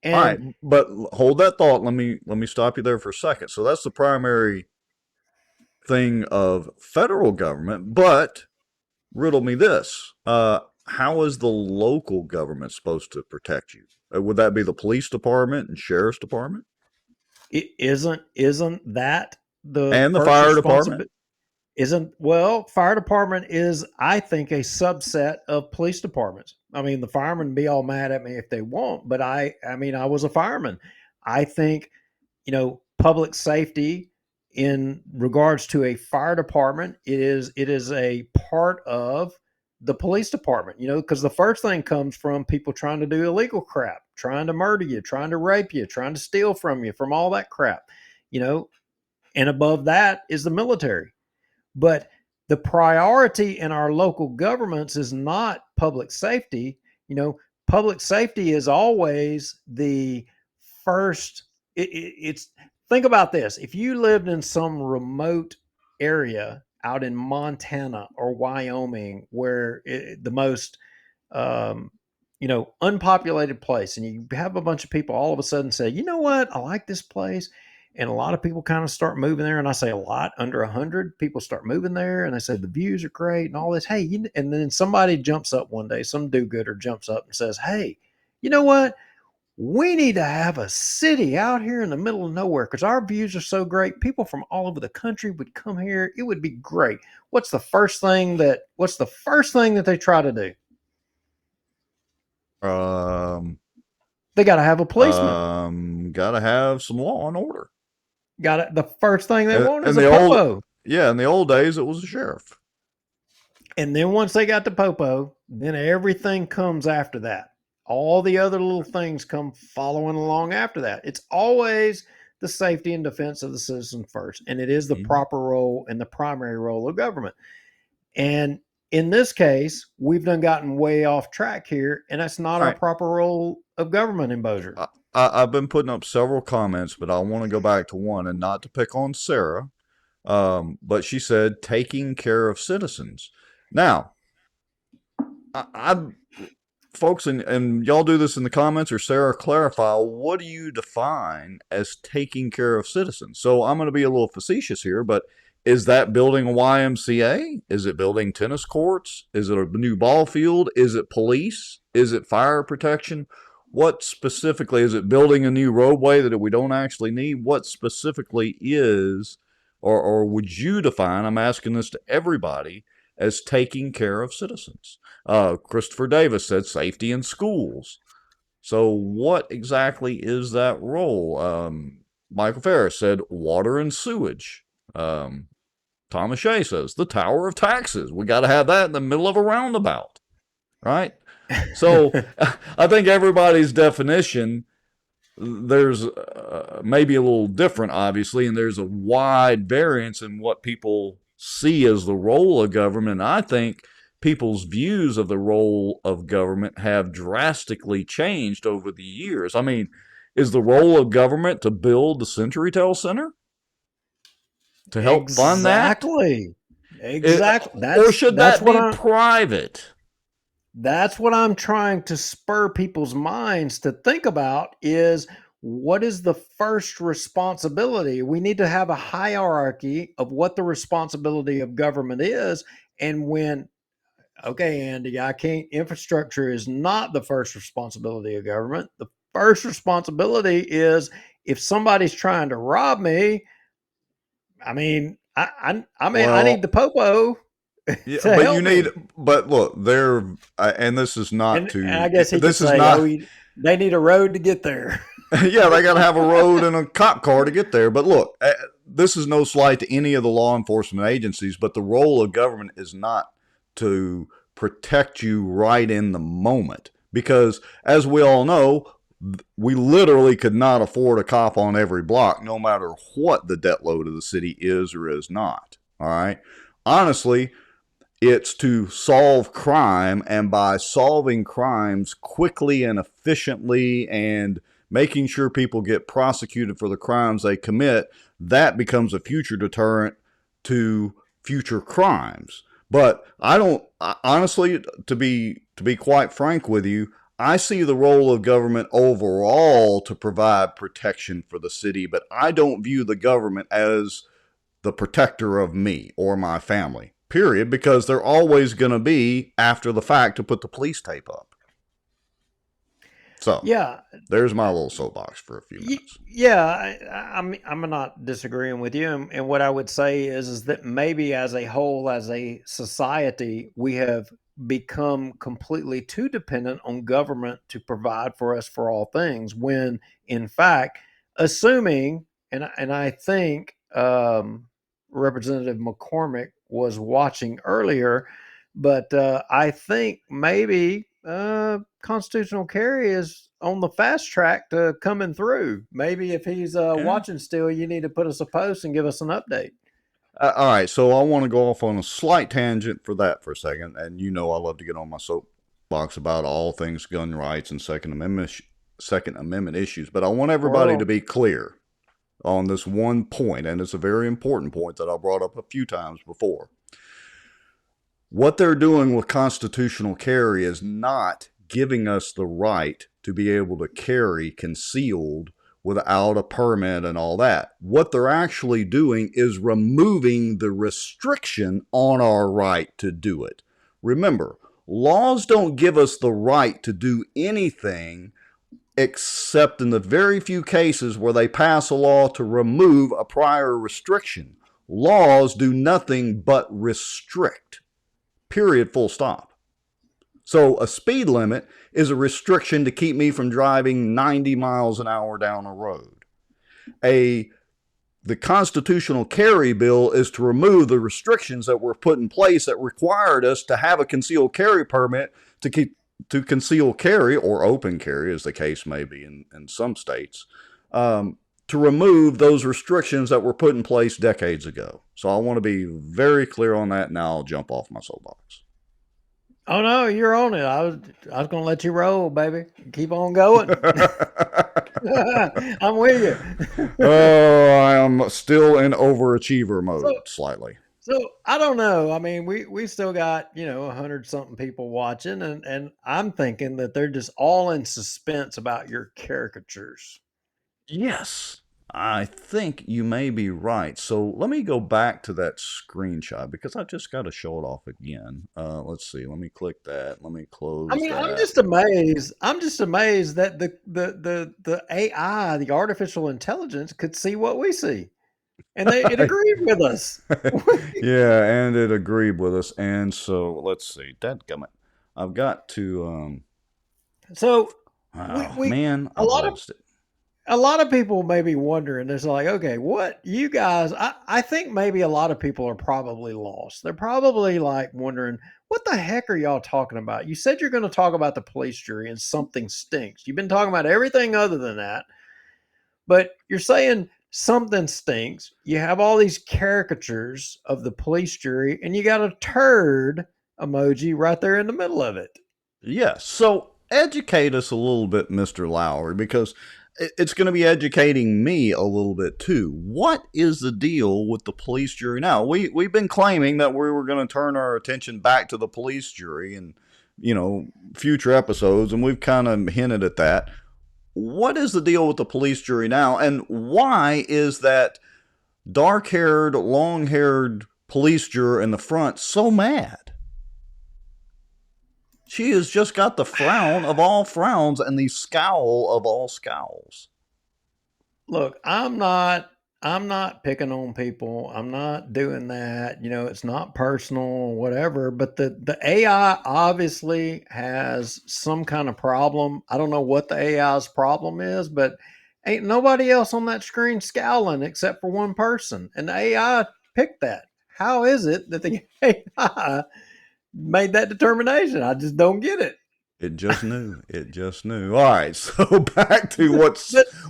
Speaker 2: And,
Speaker 1: all right, but hold that thought. Let me stop you there for a second. So that's the primary thing of federal government, but riddle me this. How is the local government supposed to protect you? Would that be the police department and sheriff's department?
Speaker 2: It isn't that the
Speaker 1: And the
Speaker 2: first
Speaker 1: fire department?
Speaker 2: responsibility? Fire department is, I think, a subset of police departments. I mean, the firemen be all mad at me if they want, but I mean, I was a fireman. I think, public safety in regards to a fire department, it is a part of the police department, because the first thing comes from people trying to do illegal crap, trying to murder you, trying to rape you, trying to steal from you, from all that crap, and above that is the military. But the priority in our local governments is not public safety. Public safety is always the first. It's think about this. If you lived in some remote area out in Montana or Wyoming, where the most unpopulated place, and you have a bunch of people all of a sudden say, you know what, I like this place. And a lot of people kind of start moving there. And I say a lot, under 100 people start moving there. And they say the views are great and all this. Hey, and then somebody jumps up one day, some do-gooder jumps up and says, hey, you know what? We need to have a city out here in the middle of nowhere because our views are so great. People from all over the country would come here. It would be great. What's the first thing that they try to do? They got to have a policeman.
Speaker 1: Got to have some law and order.
Speaker 2: The first thing they want is
Speaker 1: in
Speaker 2: a
Speaker 1: the
Speaker 2: popo.
Speaker 1: In the old days, it was a sheriff.
Speaker 2: And then once they got the popo, then everything comes after that. All the other little things come following along after that. It's always the safety and defense of the citizen first. And it is the proper role and the primary role of government. And in this case, we've done gotten way off track here, and that's not our proper role of government in Bossier.
Speaker 1: I've been putting up several comments, but I want to go back to one, and not to pick on Sarah, but she said taking care of citizens. Now, folks, and y'all do this in the comments, or Sarah, clarify, what do you define as taking care of citizens? So I'm going to be a little facetious here, but is that building a YMCA? Is it building tennis courts? Is it a new ball field? Is it police? Is it fire protection? What specifically, is it building a new roadway that we don't actually need? What specifically is, or would you define, I'm asking this to everybody, as taking care of citizens? Christopher Davis said safety in schools. So what exactly is that role? Michael Ferris said water and sewage. Thomas Shea says the Tower of Taxes. We got to have that in the middle of a roundabout, right? So I think everybody's definition, there's maybe a little different, obviously, and there's a wide variance in what people see as the role of government. And I think people's views of the role of government have drastically changed over the years. I mean, is the role of government to build the CenturyTel Center? To help fund that?
Speaker 2: Exactly.
Speaker 1: Or should that be private?
Speaker 2: That's what I'm trying to spur people's minds to think about is, what is the first responsibility? We need to have a hierarchy of what the responsibility of government is. And okay, Andy, infrastructure is not the first responsibility of government. The first responsibility is if somebody's trying to rob me, I mean, I need the popo.
Speaker 1: Yeah, but look, and this is not
Speaker 2: and I guess they need a road to get there.
Speaker 1: Yeah, they got to have a road and a cop car to get there. But look, this is no slight to any of the law enforcement agencies, but the role of government is not to protect you right in the moment. Because as we all know, we literally could not afford a cop on every block, no matter what the debt load of the city is or is not. All right. Honestly, it's to solve crime, and by solving crimes quickly and efficiently and making sure people get prosecuted for the crimes they commit, that becomes a future deterrent to future crimes. But honestly, to be quite frank with you, I see the role of government overall to provide protection for the city, but I don't view the government as the protector of me or my family, period, because they're always going to be after the fact to put the police tape up. So
Speaker 2: Yeah,
Speaker 1: there's my little soapbox for a few minutes.
Speaker 2: yeah, I'm not disagreeing with you, and what I would say is that maybe as a whole, as a society, we have become completely too dependent on government to provide for us for all things. When in fact, assuming, and I think Representative McCormick was watching earlier, but I think maybe constitutional carry is on the fast track to coming through. Maybe if he's watching still, you need to put us a post and give us an update.
Speaker 1: All right, so I want to go off on a slight tangent for that for a second, and you know I love to get on my soapbox about all things gun rights and Second Amendment issues, but I want everybody to be clear on this one point, and it's a very important point that I brought up a few times before. What they're doing with constitutional carry is not giving us the right to be able to carry concealed without a permit and all that. What they're actually doing is removing the restriction on our right to do it. Remember, laws don't give us the right to do anything except in the very few cases where they pass a law to remove a prior restriction. Laws do nothing but restrict. Period, full stop. So a speed limit is a restriction to keep me from driving 90 miles an hour down a road. The constitutional carry bill is to remove the restrictions that were put in place that required us to have a concealed carry permit to conceal carry, or open carry as the case may be in some states, to remove those restrictions that were put in place decades ago. So I want to be very clear on that. Now I'll jump off my soapbox.
Speaker 2: Oh no, you're on it. I was going to let you roll, baby. Keep on going. I'm with you.
Speaker 1: Oh, I am still in overachiever mode slightly.
Speaker 2: So I don't know. I mean, we still got 100 something people watching, and I'm thinking that they're just all in suspense about your caricatures.
Speaker 1: Yes, I think you may be right. So let me go back to that screenshot because I just got to show it off again. Let's see. Let me click that. Let me close.
Speaker 2: I mean,
Speaker 1: that.
Speaker 2: I'm just amazed. I'm just amazed that the AI, the artificial intelligence, could see what we see, and it agreed with us.
Speaker 1: Yeah, and it agreed with us. And so let's see. Dadgummit. I've got to.
Speaker 2: So
Speaker 1: man, I lost it.
Speaker 2: A lot of people may be wondering, it's like, okay, what you guys, I think maybe a lot of people are probably lost. They're probably like wondering, what the heck are y'all talking about? You said you're going to talk about the police jury and something stinks. You've been talking about everything other than that, but you're saying something stinks. You have all these caricatures of the police jury and you got a turd emoji right there in the middle of it.
Speaker 1: Yes. So educate us a little bit, Mr. Lowry, because it's going to be educating me a little bit too. What is the deal with the police jury now? We've been claiming that we were going to turn our attention back to the police jury in, future episodes, and we've kind of hinted at that. What is the deal with the police jury now, and why is that dark-haired, long-haired police juror in the front so mad? She has just got the frown of all frowns and the scowl of all scowls.
Speaker 2: Look, I'm not picking on people. I'm not doing that. It's not personal or whatever, but the AI obviously has some kind of problem. I don't know what the AI's problem is, but ain't nobody else on that screen scowling except for one person. And the AI picked that. How is it that the AI made that determination? I just don't get it.
Speaker 1: It just knew. It just knew. All right, so back to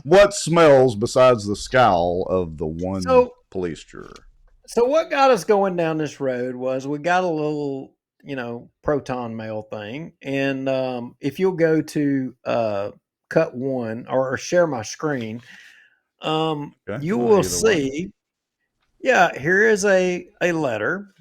Speaker 1: what smells besides the scowl of the one police juror.
Speaker 2: So what got us going down this road was we got a little, proton mail thing, and if you'll go to cut one or share my screen, you will see. Yeah, here is a letter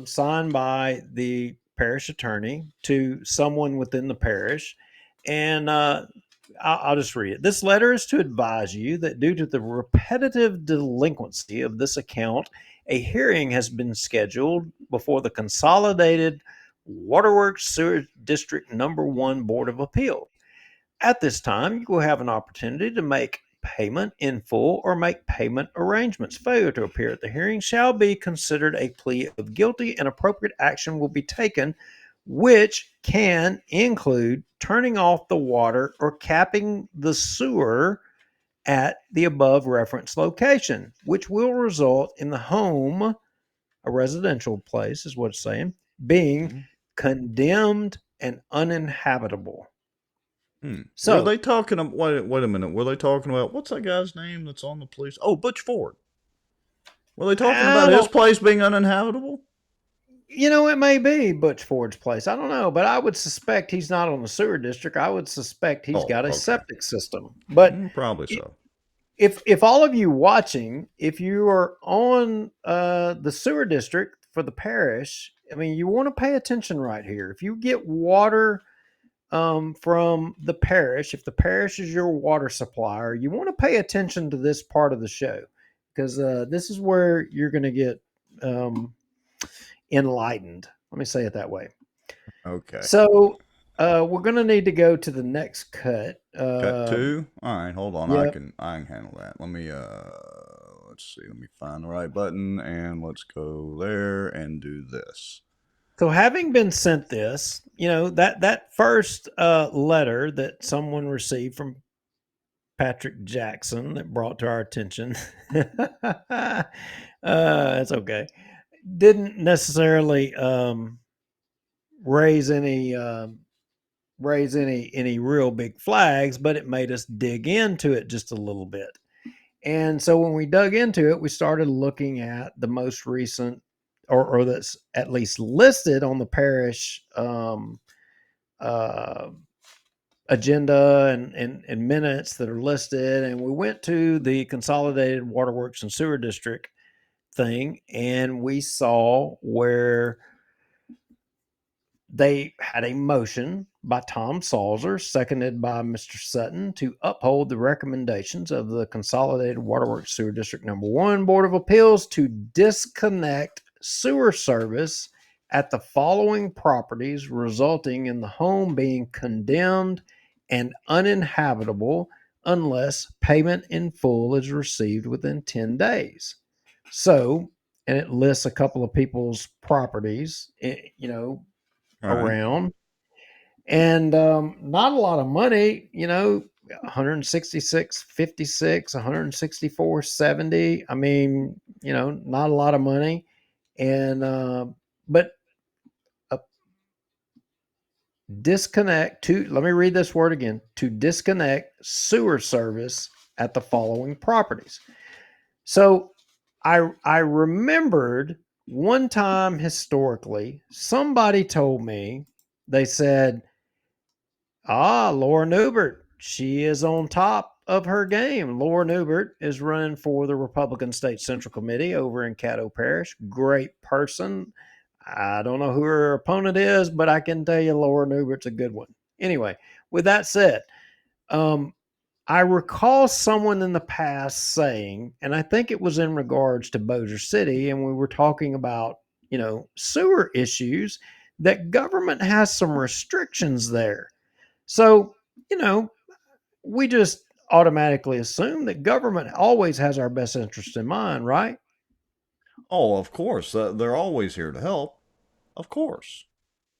Speaker 2: signed by the parish attorney to someone within the parish. And I'll just read it. This letter is to advise you that due to the repetitive delinquency of this account, a hearing has been scheduled before the Consolidated Waterworks Sewer District Number 1 Board of Appeal. At this time, you will have an opportunity to make payment in full or make payment arrangements. Failure to appear at the hearing shall be considered a plea of guilty, and appropriate action will be taken, which can include turning off the water or capping the sewer at the above referenced location, which will result in the home, a residential place is what it's saying, being condemned and uninhabitable.
Speaker 1: Were
Speaker 2: So,
Speaker 1: they talking? Wait a minute. Were they talking about what's that guy's name that's on the police? Oh, Butch Ford. Were they talking
Speaker 2: I
Speaker 1: about his
Speaker 2: don't,
Speaker 1: place being uninhabitable?
Speaker 2: it may be Butch Ford's place. I don't know, but I would suspect he's not on the sewer district. I would suspect he's
Speaker 1: Oh,
Speaker 2: got a
Speaker 1: okay.
Speaker 2: septic system. But
Speaker 1: Probably so.
Speaker 2: if all of you watching, if you are on the sewer district for the parish, I mean, you want to pay attention right here. If you get water from the parish, if the parish is your water supplier, you want to pay attention to this part of the show, because this is where you're going to get enlightened. Let me say it that way.
Speaker 1: Okay.
Speaker 2: So we're going to need to go to the next cut.
Speaker 1: Cut two. All right, hold on.
Speaker 2: Yep.
Speaker 1: I can handle that. Let me let's see. Let me find the right button and let's go there and do this.
Speaker 2: So having been sent this, that first letter that someone received from Patrick Jackson that brought to our attention, it's okay, didn't necessarily raise any real big flags, but it made us dig into it just a little bit. And so when we dug into it, we started looking at the most recent, or that's at least listed on the parish agenda and minutes that are listed. And we went to the Consolidated Waterworks and Sewer District thing, and we saw where they had a motion by Tom Salzer, seconded by Mr. Sutton, to uphold the recommendations of the Consolidated Waterworks Sewer District Number 1 Board of Appeals to disconnect sewer service at the following properties, resulting in the home being condemned and uninhabitable unless payment in full is received within 10 days. So, and it lists a couple of people's properties, around, and not a lot of money, 166.56, 164.70. I mean, not a lot of money, and but disconnect to, let me read this word again, to disconnect sewer service at the following properties. So I remembered one time historically, somebody told me, they said, Laura Newbert, she is on top of her game. Laura Newbert is running for the Republican State Central Committee over in Caddo Parish. Great person. I don't know who her opponent is, but I can tell you Laura Newbert's a good one. Anyway, with that said, I recall someone in the past saying, and I think it was in regards to Bossier City, and we were talking about, sewer issues, that government has some restrictions there. So, we just automatically assume that government always has our best interest in mind, right?
Speaker 1: Oh, of course. They're always here to help. Of course.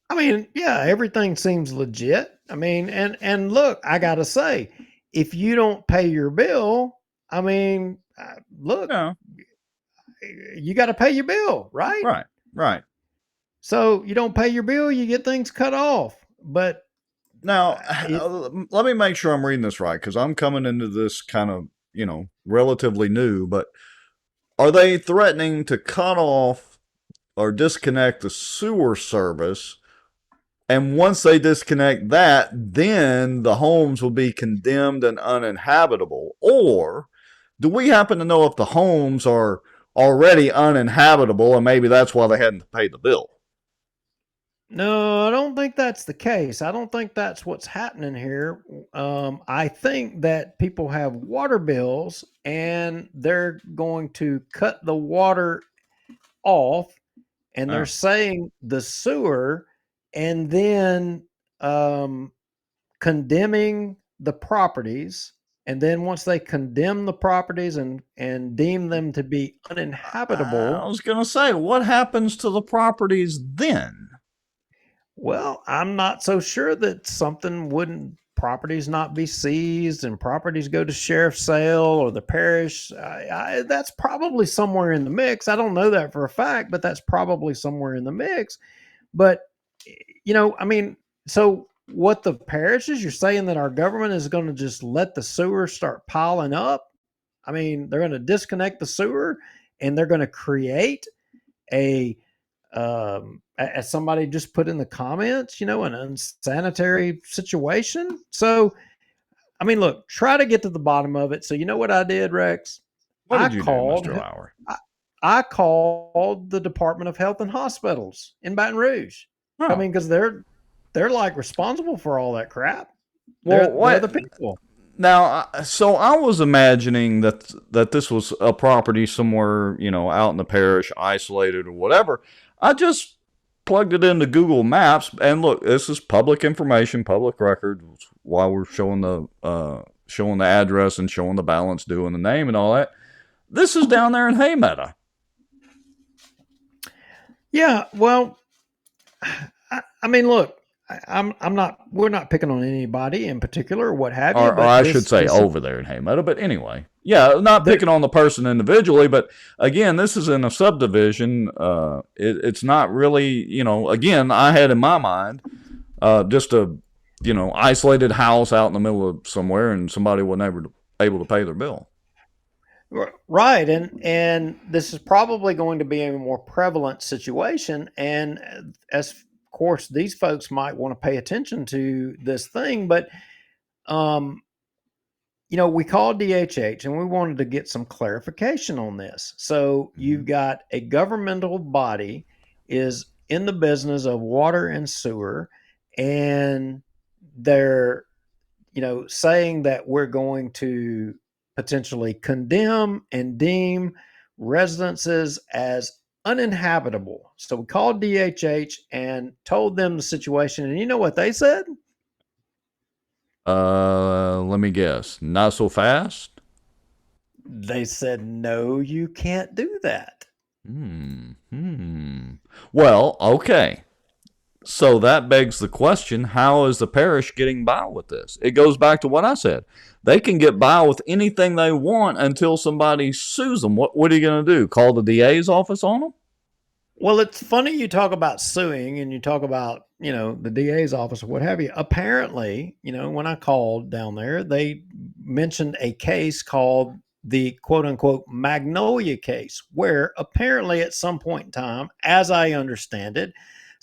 Speaker 2: I mean, yeah, everything seems legit. I mean, and look, I got to say, if you don't pay your bill, I mean, look,
Speaker 1: Yeah.
Speaker 2: you got to pay your bill, right?
Speaker 1: Right.
Speaker 2: So you don't pay your bill, you get things cut off. But
Speaker 1: now, let me make sure I'm reading this right, because I'm coming into this kind of, relatively new. But are they threatening to cut off or disconnect the sewer service? And once they disconnect that, then the homes will be condemned and uninhabitable. Or do we happen to know if the homes are already uninhabitable and maybe that's why they hadn't paid the bill?
Speaker 2: No, I don't think that's the case. I don't think that's what's happening here. I think that people have water bills and they're going to cut the water off, and they're saying the sewer, and then condemning the properties, and then once they condemn the properties and deem them to be
Speaker 1: I
Speaker 2: uninhabitable,
Speaker 1: was going to say, what happens to the properties then?
Speaker 2: well, I'm not so sure that something wouldn't properties not be seized and properties go to sheriff's sale or the parish. That's probably somewhere in the mix. I don't know that for a fact, but that's probably somewhere in the mix. But I mean, so what the parishes, you're saying that our government is going to just let the sewer start piling up? I mean, they're going to disconnect the sewer and they're going to create a as somebody just put in the comments, an unsanitary situation. So, I mean, look, try to get to the bottom of it. So, you know what I did, Rex?
Speaker 1: What
Speaker 2: I
Speaker 1: did you do,
Speaker 2: called
Speaker 1: Mr. Lauer?
Speaker 2: I called the Department of Health and Hospitals in Baton Rouge. I
Speaker 1: Oh.
Speaker 2: mean, because they're like responsible for all that crap.
Speaker 1: Well,
Speaker 2: They're the
Speaker 1: what?
Speaker 2: people.
Speaker 1: Now, so I was imagining that this was a property somewhere, out in the parish, isolated or whatever. I just plugged it into Google Maps, and look, this is public information, public record. While we're showing the address and showing the balance due and the name and all that. This is down there in Haymeta.
Speaker 2: Yeah, well, I mean, look, I'm not. We're not picking on anybody in particular or what have you.
Speaker 1: Or
Speaker 2: But
Speaker 1: I should
Speaker 2: this
Speaker 1: say
Speaker 2: is
Speaker 1: over there in Haymeta. But anyway, yeah, not picking on the person individually, but again, this is in a subdivision. It's not really, again, I had in my mind just a, isolated house out in the middle of somewhere and somebody wasn't able to pay their bill.
Speaker 2: right, and this is probably going to be a more prevalent situation. And as of course, these folks might want to pay attention to this thing, but we called DHH and we wanted to get some clarification on this. So you've got a governmental body is in the business of water and sewer, and they're, saying that we're going to potentially condemn and deem residences as uninhabitable. So we called DHH and told them the situation. And you know what they said?
Speaker 1: Let me guess. Not so fast?
Speaker 2: They said, no, you can't do that.
Speaker 1: Well, okay. So that begs the question, how is the parish getting by with this? It goes back to what I said. They can get by with anything they want until somebody sues them. What are you going to do? Call the DA's office on them?
Speaker 2: Well, it's funny you talk about suing and you talk about, the DA's office or what have you. Apparently, when I called down there, they mentioned a case called the quote unquote Magnolia case, where apparently at some point in time, as I understand it,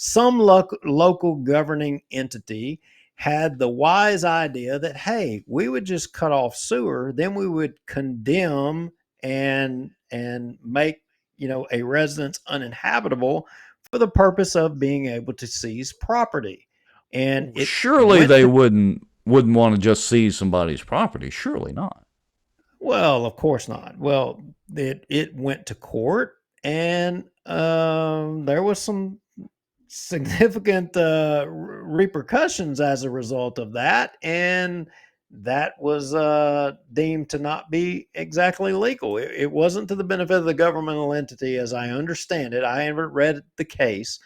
Speaker 2: some local governing entity had the wise idea that, hey, we would just cut off sewer, then we would condemn and make a residence uninhabitable for the purpose of being able to seize property. And
Speaker 1: surely they wouldn't want to just seize somebody's property. Surely not.
Speaker 2: Well, of course not. Well, it went to court, and there was some significant repercussions as a result of that, and that was deemed to not be exactly legal. It wasn't to the benefit of the governmental entity, as I understand it. I haven't read the case,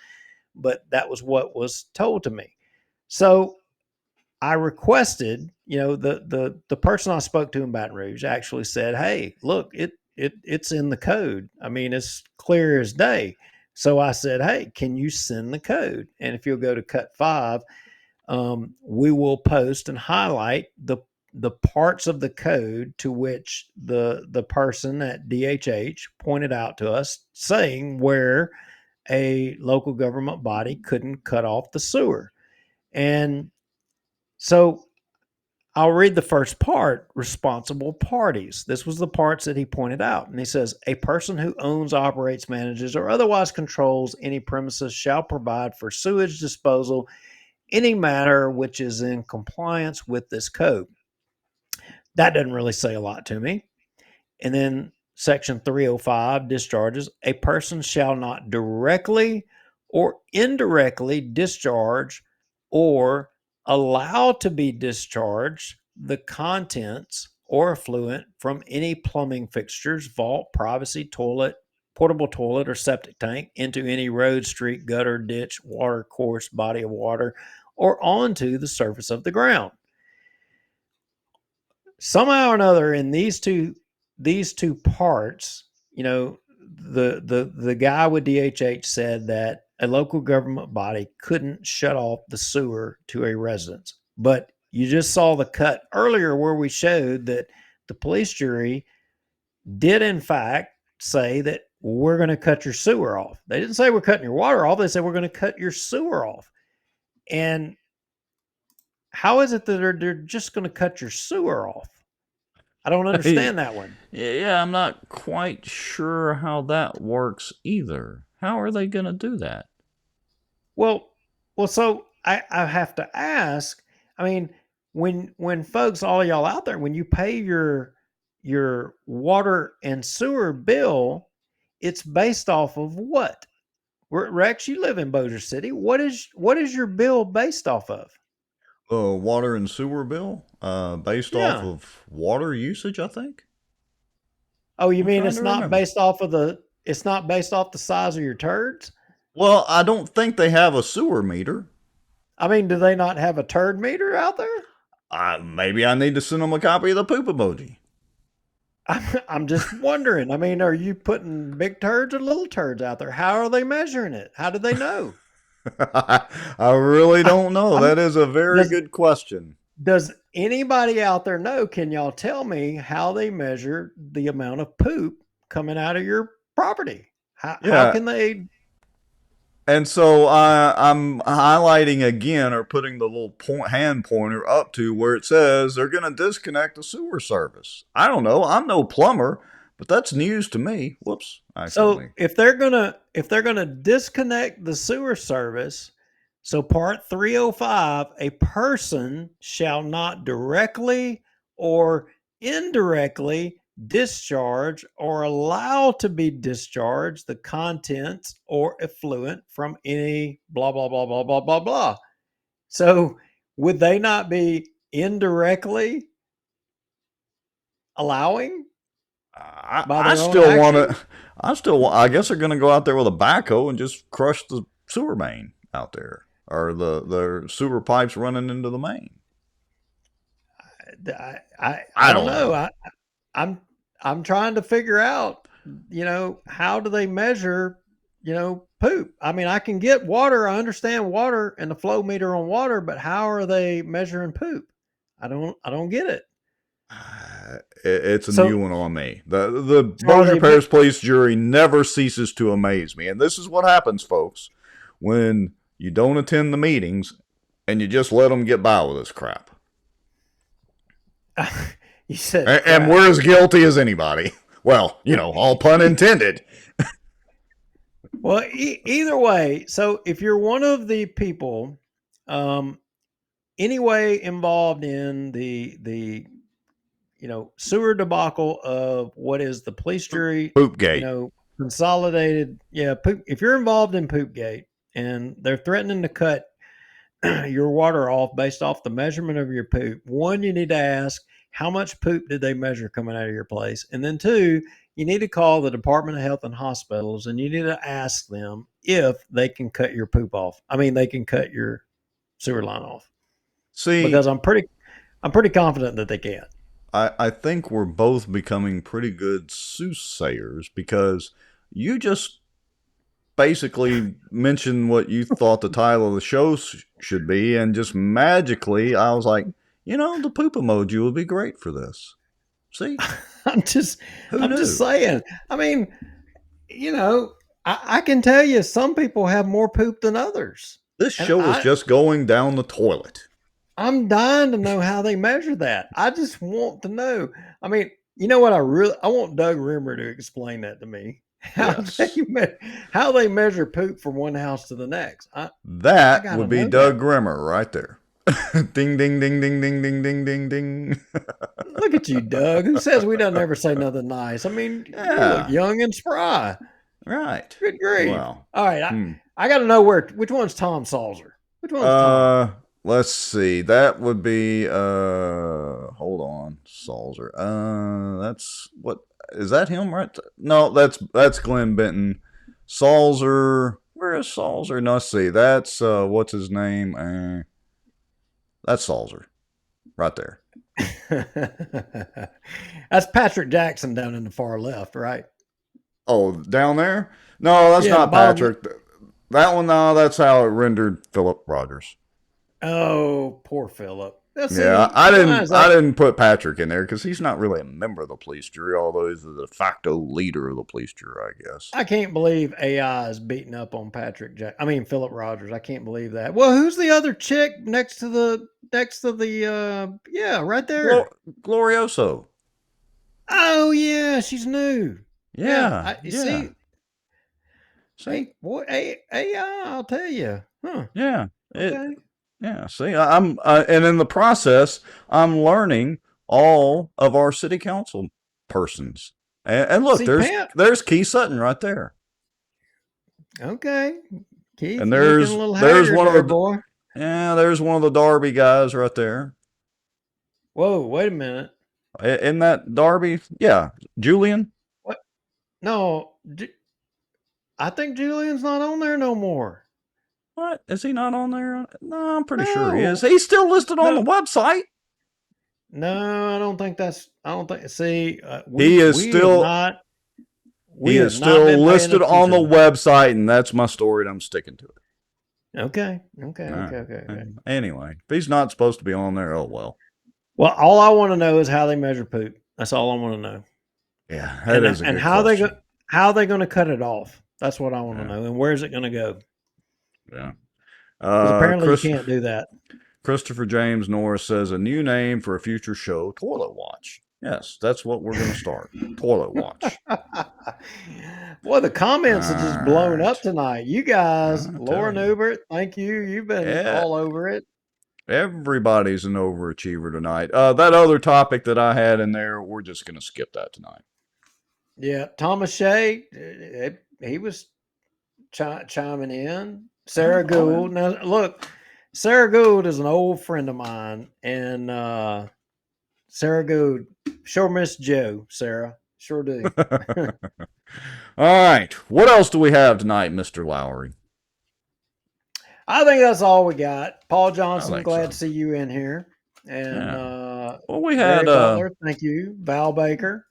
Speaker 2: but that was what was told to me. So I requested, the person I spoke to in Baton Rouge actually said, "Hey, look, it's in the code. I mean, it's clear as day." So I said, "Hey, can you send the code? And if you'll go to Cut 5, we will post and highlight the parts of the code to which the person at DHH pointed out to us, saying where a local government body couldn't cut off the sewer." And so I'll read the first part, responsible parties. This was the parts that he pointed out. And he says, a person who owns, operates, manages, or otherwise controls any premises shall provide for sewage disposal any matter which is in compliance with this code. That doesn't really say a lot to me. And then section 305 discharges, a person shall not directly or indirectly discharge or allow to be discharged the contents or effluent from any plumbing fixtures, vault, privacy, toilet, portable toilet, or septic tank into any road, street, gutter, ditch, water course, body of water, or onto the surface of the ground. Somehow or another, in these two parts, the guy with DHH said that a local government body couldn't shut off the sewer to a residence. But you just saw the cut earlier where we showed that the police jury did in fact say that we're going to cut your sewer off. They didn't say we're cutting your water off. They said we're going to cut your sewer off. And how is it that they're just going to cut your sewer off? I don't understand that one.
Speaker 1: Yeah, I'm not quite sure how that works either. How are they going to do that?
Speaker 2: Well, so I have to ask. I mean, when folks, all y'all out there, when you pay your water and sewer bill, it's based off of what? Rex, you live in Bossier City. What is your bill based off of?
Speaker 1: Water and sewer bill, based off
Speaker 2: Yeah.
Speaker 1: of water usage, I think.
Speaker 2: Oh, you mean
Speaker 1: trying
Speaker 2: it's
Speaker 1: to
Speaker 2: not
Speaker 1: remember.
Speaker 2: based off of it's not based off the size of your turds?
Speaker 1: Well, I don't think they have a sewer meter.
Speaker 2: I mean, do they not have a turd meter out there?
Speaker 1: Maybe I need to send them a copy of the poop emoji.
Speaker 2: I'm just wondering. I mean, are you putting big turds or little turds out there? How are they measuring it? How do they know?
Speaker 1: I really don't know. That is a very good question.
Speaker 2: Does anybody out there know? Can y'all tell me how they measure the amount of poop coming out of your property? How can they?
Speaker 1: And so I'm highlighting again, or putting the little hand pointer up to where it says they're going to disconnect the sewer service. I don't know. I'm no plumber, but that's news to me. Whoops.
Speaker 2: So if they're gonna disconnect the sewer service, so part 305, a person shall not directly or indirectly discharge or allow to be discharged the contents or effluent from any blah blah blah blah blah blah blah. So would they not be indirectly allowing?
Speaker 1: I still want to. I guess they're going to go out there with a backhoe and just crush the sewer main out there, or the sewer pipes running into the main.
Speaker 2: I don't know. I'm trying to figure out, how do they measure, poop? I mean, I can get water. I understand water and the flow meter on water, but how are they measuring poop? I don't get it.
Speaker 1: It's a new one on me. The Bossier
Speaker 2: Charlie,
Speaker 1: Parish Police Jury never ceases to amaze me. And this is what happens, folks, when you don't attend the meetings and you just let them get by with this crap.
Speaker 2: You said
Speaker 1: and we're as guilty as anybody. Well, all pun intended.
Speaker 2: Well, either way, so if you're one of the people, anyway involved in the sewer debacle of what is the police jury
Speaker 1: Poopgate.
Speaker 2: Consolidated, poop. If you're involved in Poopgate and they're threatening to cut your water off based off the measurement of your poop, one, you need to ask, how much poop did they measure coming out of your place? And then two, you need to call the Department of Health and Hospitals and you need to ask them if they can cut your poop off. I mean, they can cut your sewer line off.
Speaker 1: See,
Speaker 2: because I'm pretty confident that they can.
Speaker 1: I think we're both becoming pretty good soothsayers, because you just basically mentioned what you thought the title of the show should be, and just magically I was like, the poop emoji would be great for this. See?
Speaker 2: I'm just saying. I mean, I can tell you some people have more poop than others.
Speaker 1: This show is just going down the toilet.
Speaker 2: I'm dying to know how they measure that. I just want to know. I mean, you know what? I want Doug Rimmer to explain that to me. How they measure poop from one house to the next.
Speaker 1: That would be Doug Rimmer right there. Ding, ding, ding, ding, ding, ding, ding, ding, ding.
Speaker 2: Look at you, Doug. Who says we don't ever say nothing nice? I mean, you look young and spry.
Speaker 1: Right.
Speaker 2: Good grief.
Speaker 1: Well,
Speaker 2: all right. I got to know which one's Tom Salzer. Which one's Tom?
Speaker 1: let's see. That would be hold on, Salzer. That's what is that him right? No, that's Glenn Benton. Salzer, where is Salzer? No, let's see. That's what's his name? That's Salzer, right there.
Speaker 2: That's Patrick Jackson down in the far left, right?
Speaker 1: Oh, down there? No, that's
Speaker 2: Yeah, the
Speaker 1: not
Speaker 2: bottom.
Speaker 1: Patrick. That one, no, that's how it rendered Philip Rogers.
Speaker 2: Oh, poor Philip.
Speaker 1: Yeah, I didn't put Patrick in there because he's not really a member of the police jury, although he's the de facto leader of the police jury, I guess.
Speaker 2: I can't believe AI is beating up on Philip Rogers. I can't believe that. Well, who's the other chick next to the yeah, right there.
Speaker 1: Glorioso.
Speaker 2: Oh yeah, she's new.
Speaker 1: Yeah.
Speaker 2: See, hey, boy, AI, I'll tell you. Huh.
Speaker 1: Yeah.
Speaker 2: Okay.
Speaker 1: Yeah. See, I'm and in the process, I'm learning all of our city council persons. And look,
Speaker 2: See,
Speaker 1: there's Keith Sutton right there.
Speaker 2: Okay, Keith,
Speaker 1: And
Speaker 2: looking
Speaker 1: there's
Speaker 2: a little
Speaker 1: one of the
Speaker 2: boy.
Speaker 1: Yeah, there's one of the Darby guys right there.
Speaker 2: Whoa, wait a minute.
Speaker 1: Isn't that Darby? Yeah, Julian.
Speaker 2: What? No, I think Julian's not on there no more.
Speaker 1: What? Is he not on there? No, I'm pretty sure he is. He's still listed on the website.
Speaker 2: No, I don't think. See,
Speaker 1: he is still listed on the website, and that's my story, and I'm sticking to it.
Speaker 2: Okay.
Speaker 1: Anyway, if he's not supposed to be on there, oh well.
Speaker 2: Well, all I want to know is how they measure poop. That's all I want to know.
Speaker 1: Yeah, that is a good
Speaker 2: how
Speaker 1: question.
Speaker 2: how they going to cut it off? That's what I want to know. And where's it going to go?
Speaker 1: Yeah.
Speaker 2: Apparently you can't do that.
Speaker 1: Christopher James Norris says a new name for a future show: Toilet Watch. Yes, that's what we're going to start. Toilet Watch.
Speaker 2: Boy, the comments have just blown up tonight. You guys, Laura Newbert, thank you. You've been all over it.
Speaker 1: Everybody's an overachiever tonight. That other topic that I had in there, we're just going to skip that tonight.
Speaker 2: Yeah, Thomas Shea, he was chiming in. Sarah Gould. Now, look, Sarah Gould is an old friend of mine, and Sarah Gould, sure miss Joe, Sarah. Sure do.
Speaker 1: All right. What else do we have tonight, Mr. Lowry?
Speaker 2: I think that's all we got. Paul Johnson, glad to see you in here. And
Speaker 1: well, we had
Speaker 2: Butler, thank you. Val Baker.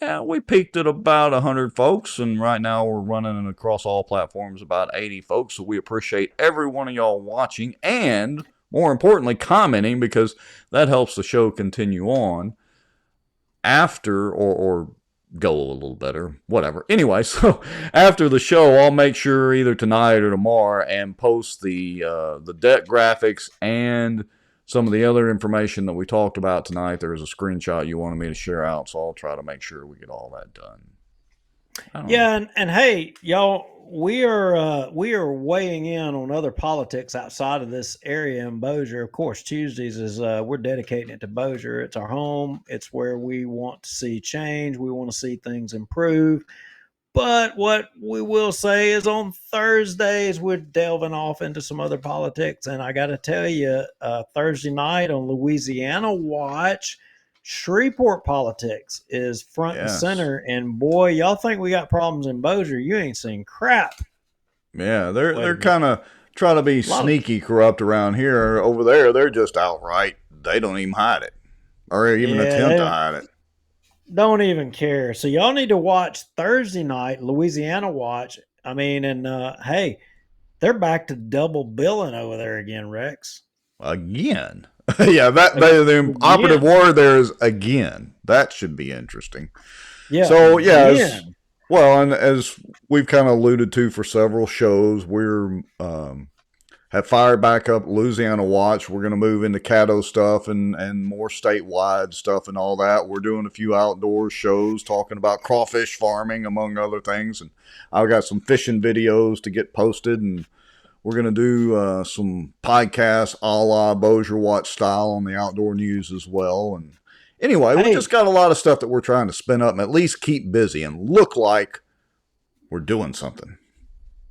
Speaker 1: Yeah, we peaked at about 100 folks, and right now we're running across all platforms about 80 folks. So we appreciate every one of y'all watching and, more importantly, commenting, because that helps the show continue on after or go a little better, whatever. Anyway, so after the show, I'll make sure either tonight or tomorrow and post the deck graphics and some of the other information that we talked about tonight. There was a screenshot you wanted me to share out, so I'll try to make sure we get all that done.
Speaker 2: Yeah, and hey, y'all, we are weighing in on other politics outside of this area in Bossier. Of course, Tuesdays is we're dedicating it to Bossier. It's our home. It's where we want to see change. We want to see things improve. But what we will say is on Thursdays, we're delving off into some other politics. And I got to tell you, Thursday night on Louisiana Watch, Shreveport politics is front and center. And boy, y'all think we got problems in Bossier. You ain't seen crap.
Speaker 1: Yeah, they're kind of trying to be sneaky corrupt around here. Over there, they're just outright. They don't even hide it or even attempt to hide it.
Speaker 2: Don't even care. So y'all need to watch Thursday night, Louisiana Watch. I mean, and hey, they're back to double billing over there again, Rex.
Speaker 1: Again. Yeah, the operative word there is again. That should be interesting.
Speaker 2: Yeah.
Speaker 1: So yeah, and as we've kind of alluded to for several shows, we're have fired back up Louisiana Watch. We're going to move into Caddo stuff and more statewide stuff and all that. We're doing a few outdoor shows talking about crawfish farming, among other things. And I've got some fishing videos to get posted, and we're going to do some podcasts a la Bossier Watch style on the outdoor news as well. And anyway, we just got a lot of stuff that we're trying to spin up and at least keep busy and look like we're doing something.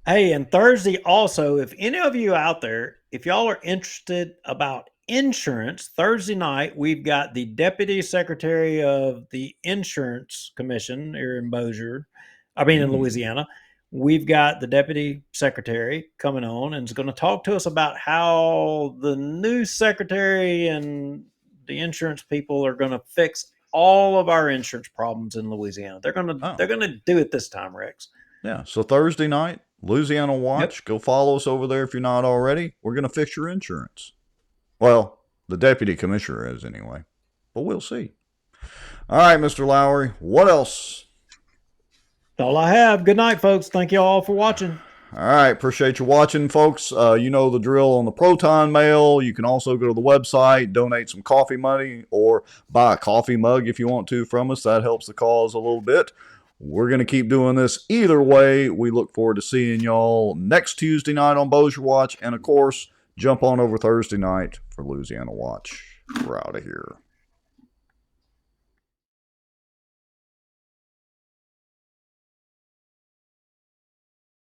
Speaker 2: Hey, and Thursday also, if any of you out there, if y'all are interested about insurance, Thursday night we've got the Deputy Secretary of the Insurance Commission here in Bossier, in Louisiana. We've got the Deputy Secretary coming on and is going to talk to us about how the new Secretary and the insurance people are going to fix all of our insurance problems in Louisiana. They're going to do it this time, Rex.
Speaker 1: Yeah, so Thursday night, Louisiana Watch.
Speaker 2: Yep.
Speaker 1: Go follow us over there if you're not already. We're going to fix your insurance. Well, the deputy commissioner is anyway, but we'll see. All right, Mr. Lowry, what else?
Speaker 2: That's all I have. Good night, folks. Thank you all for watching.
Speaker 1: All right, appreciate you watching, folks. You know the drill on the Proton Mail. You can also go to the website, donate some coffee money, or buy a coffee mug if you want to from us. That helps the cause a little bit. We're going to keep doing this either way. We look forward to seeing y'all next Tuesday night on Bossier Watch. And, of course, jump on over Thursday night for Louisiana Watch. We're out of here.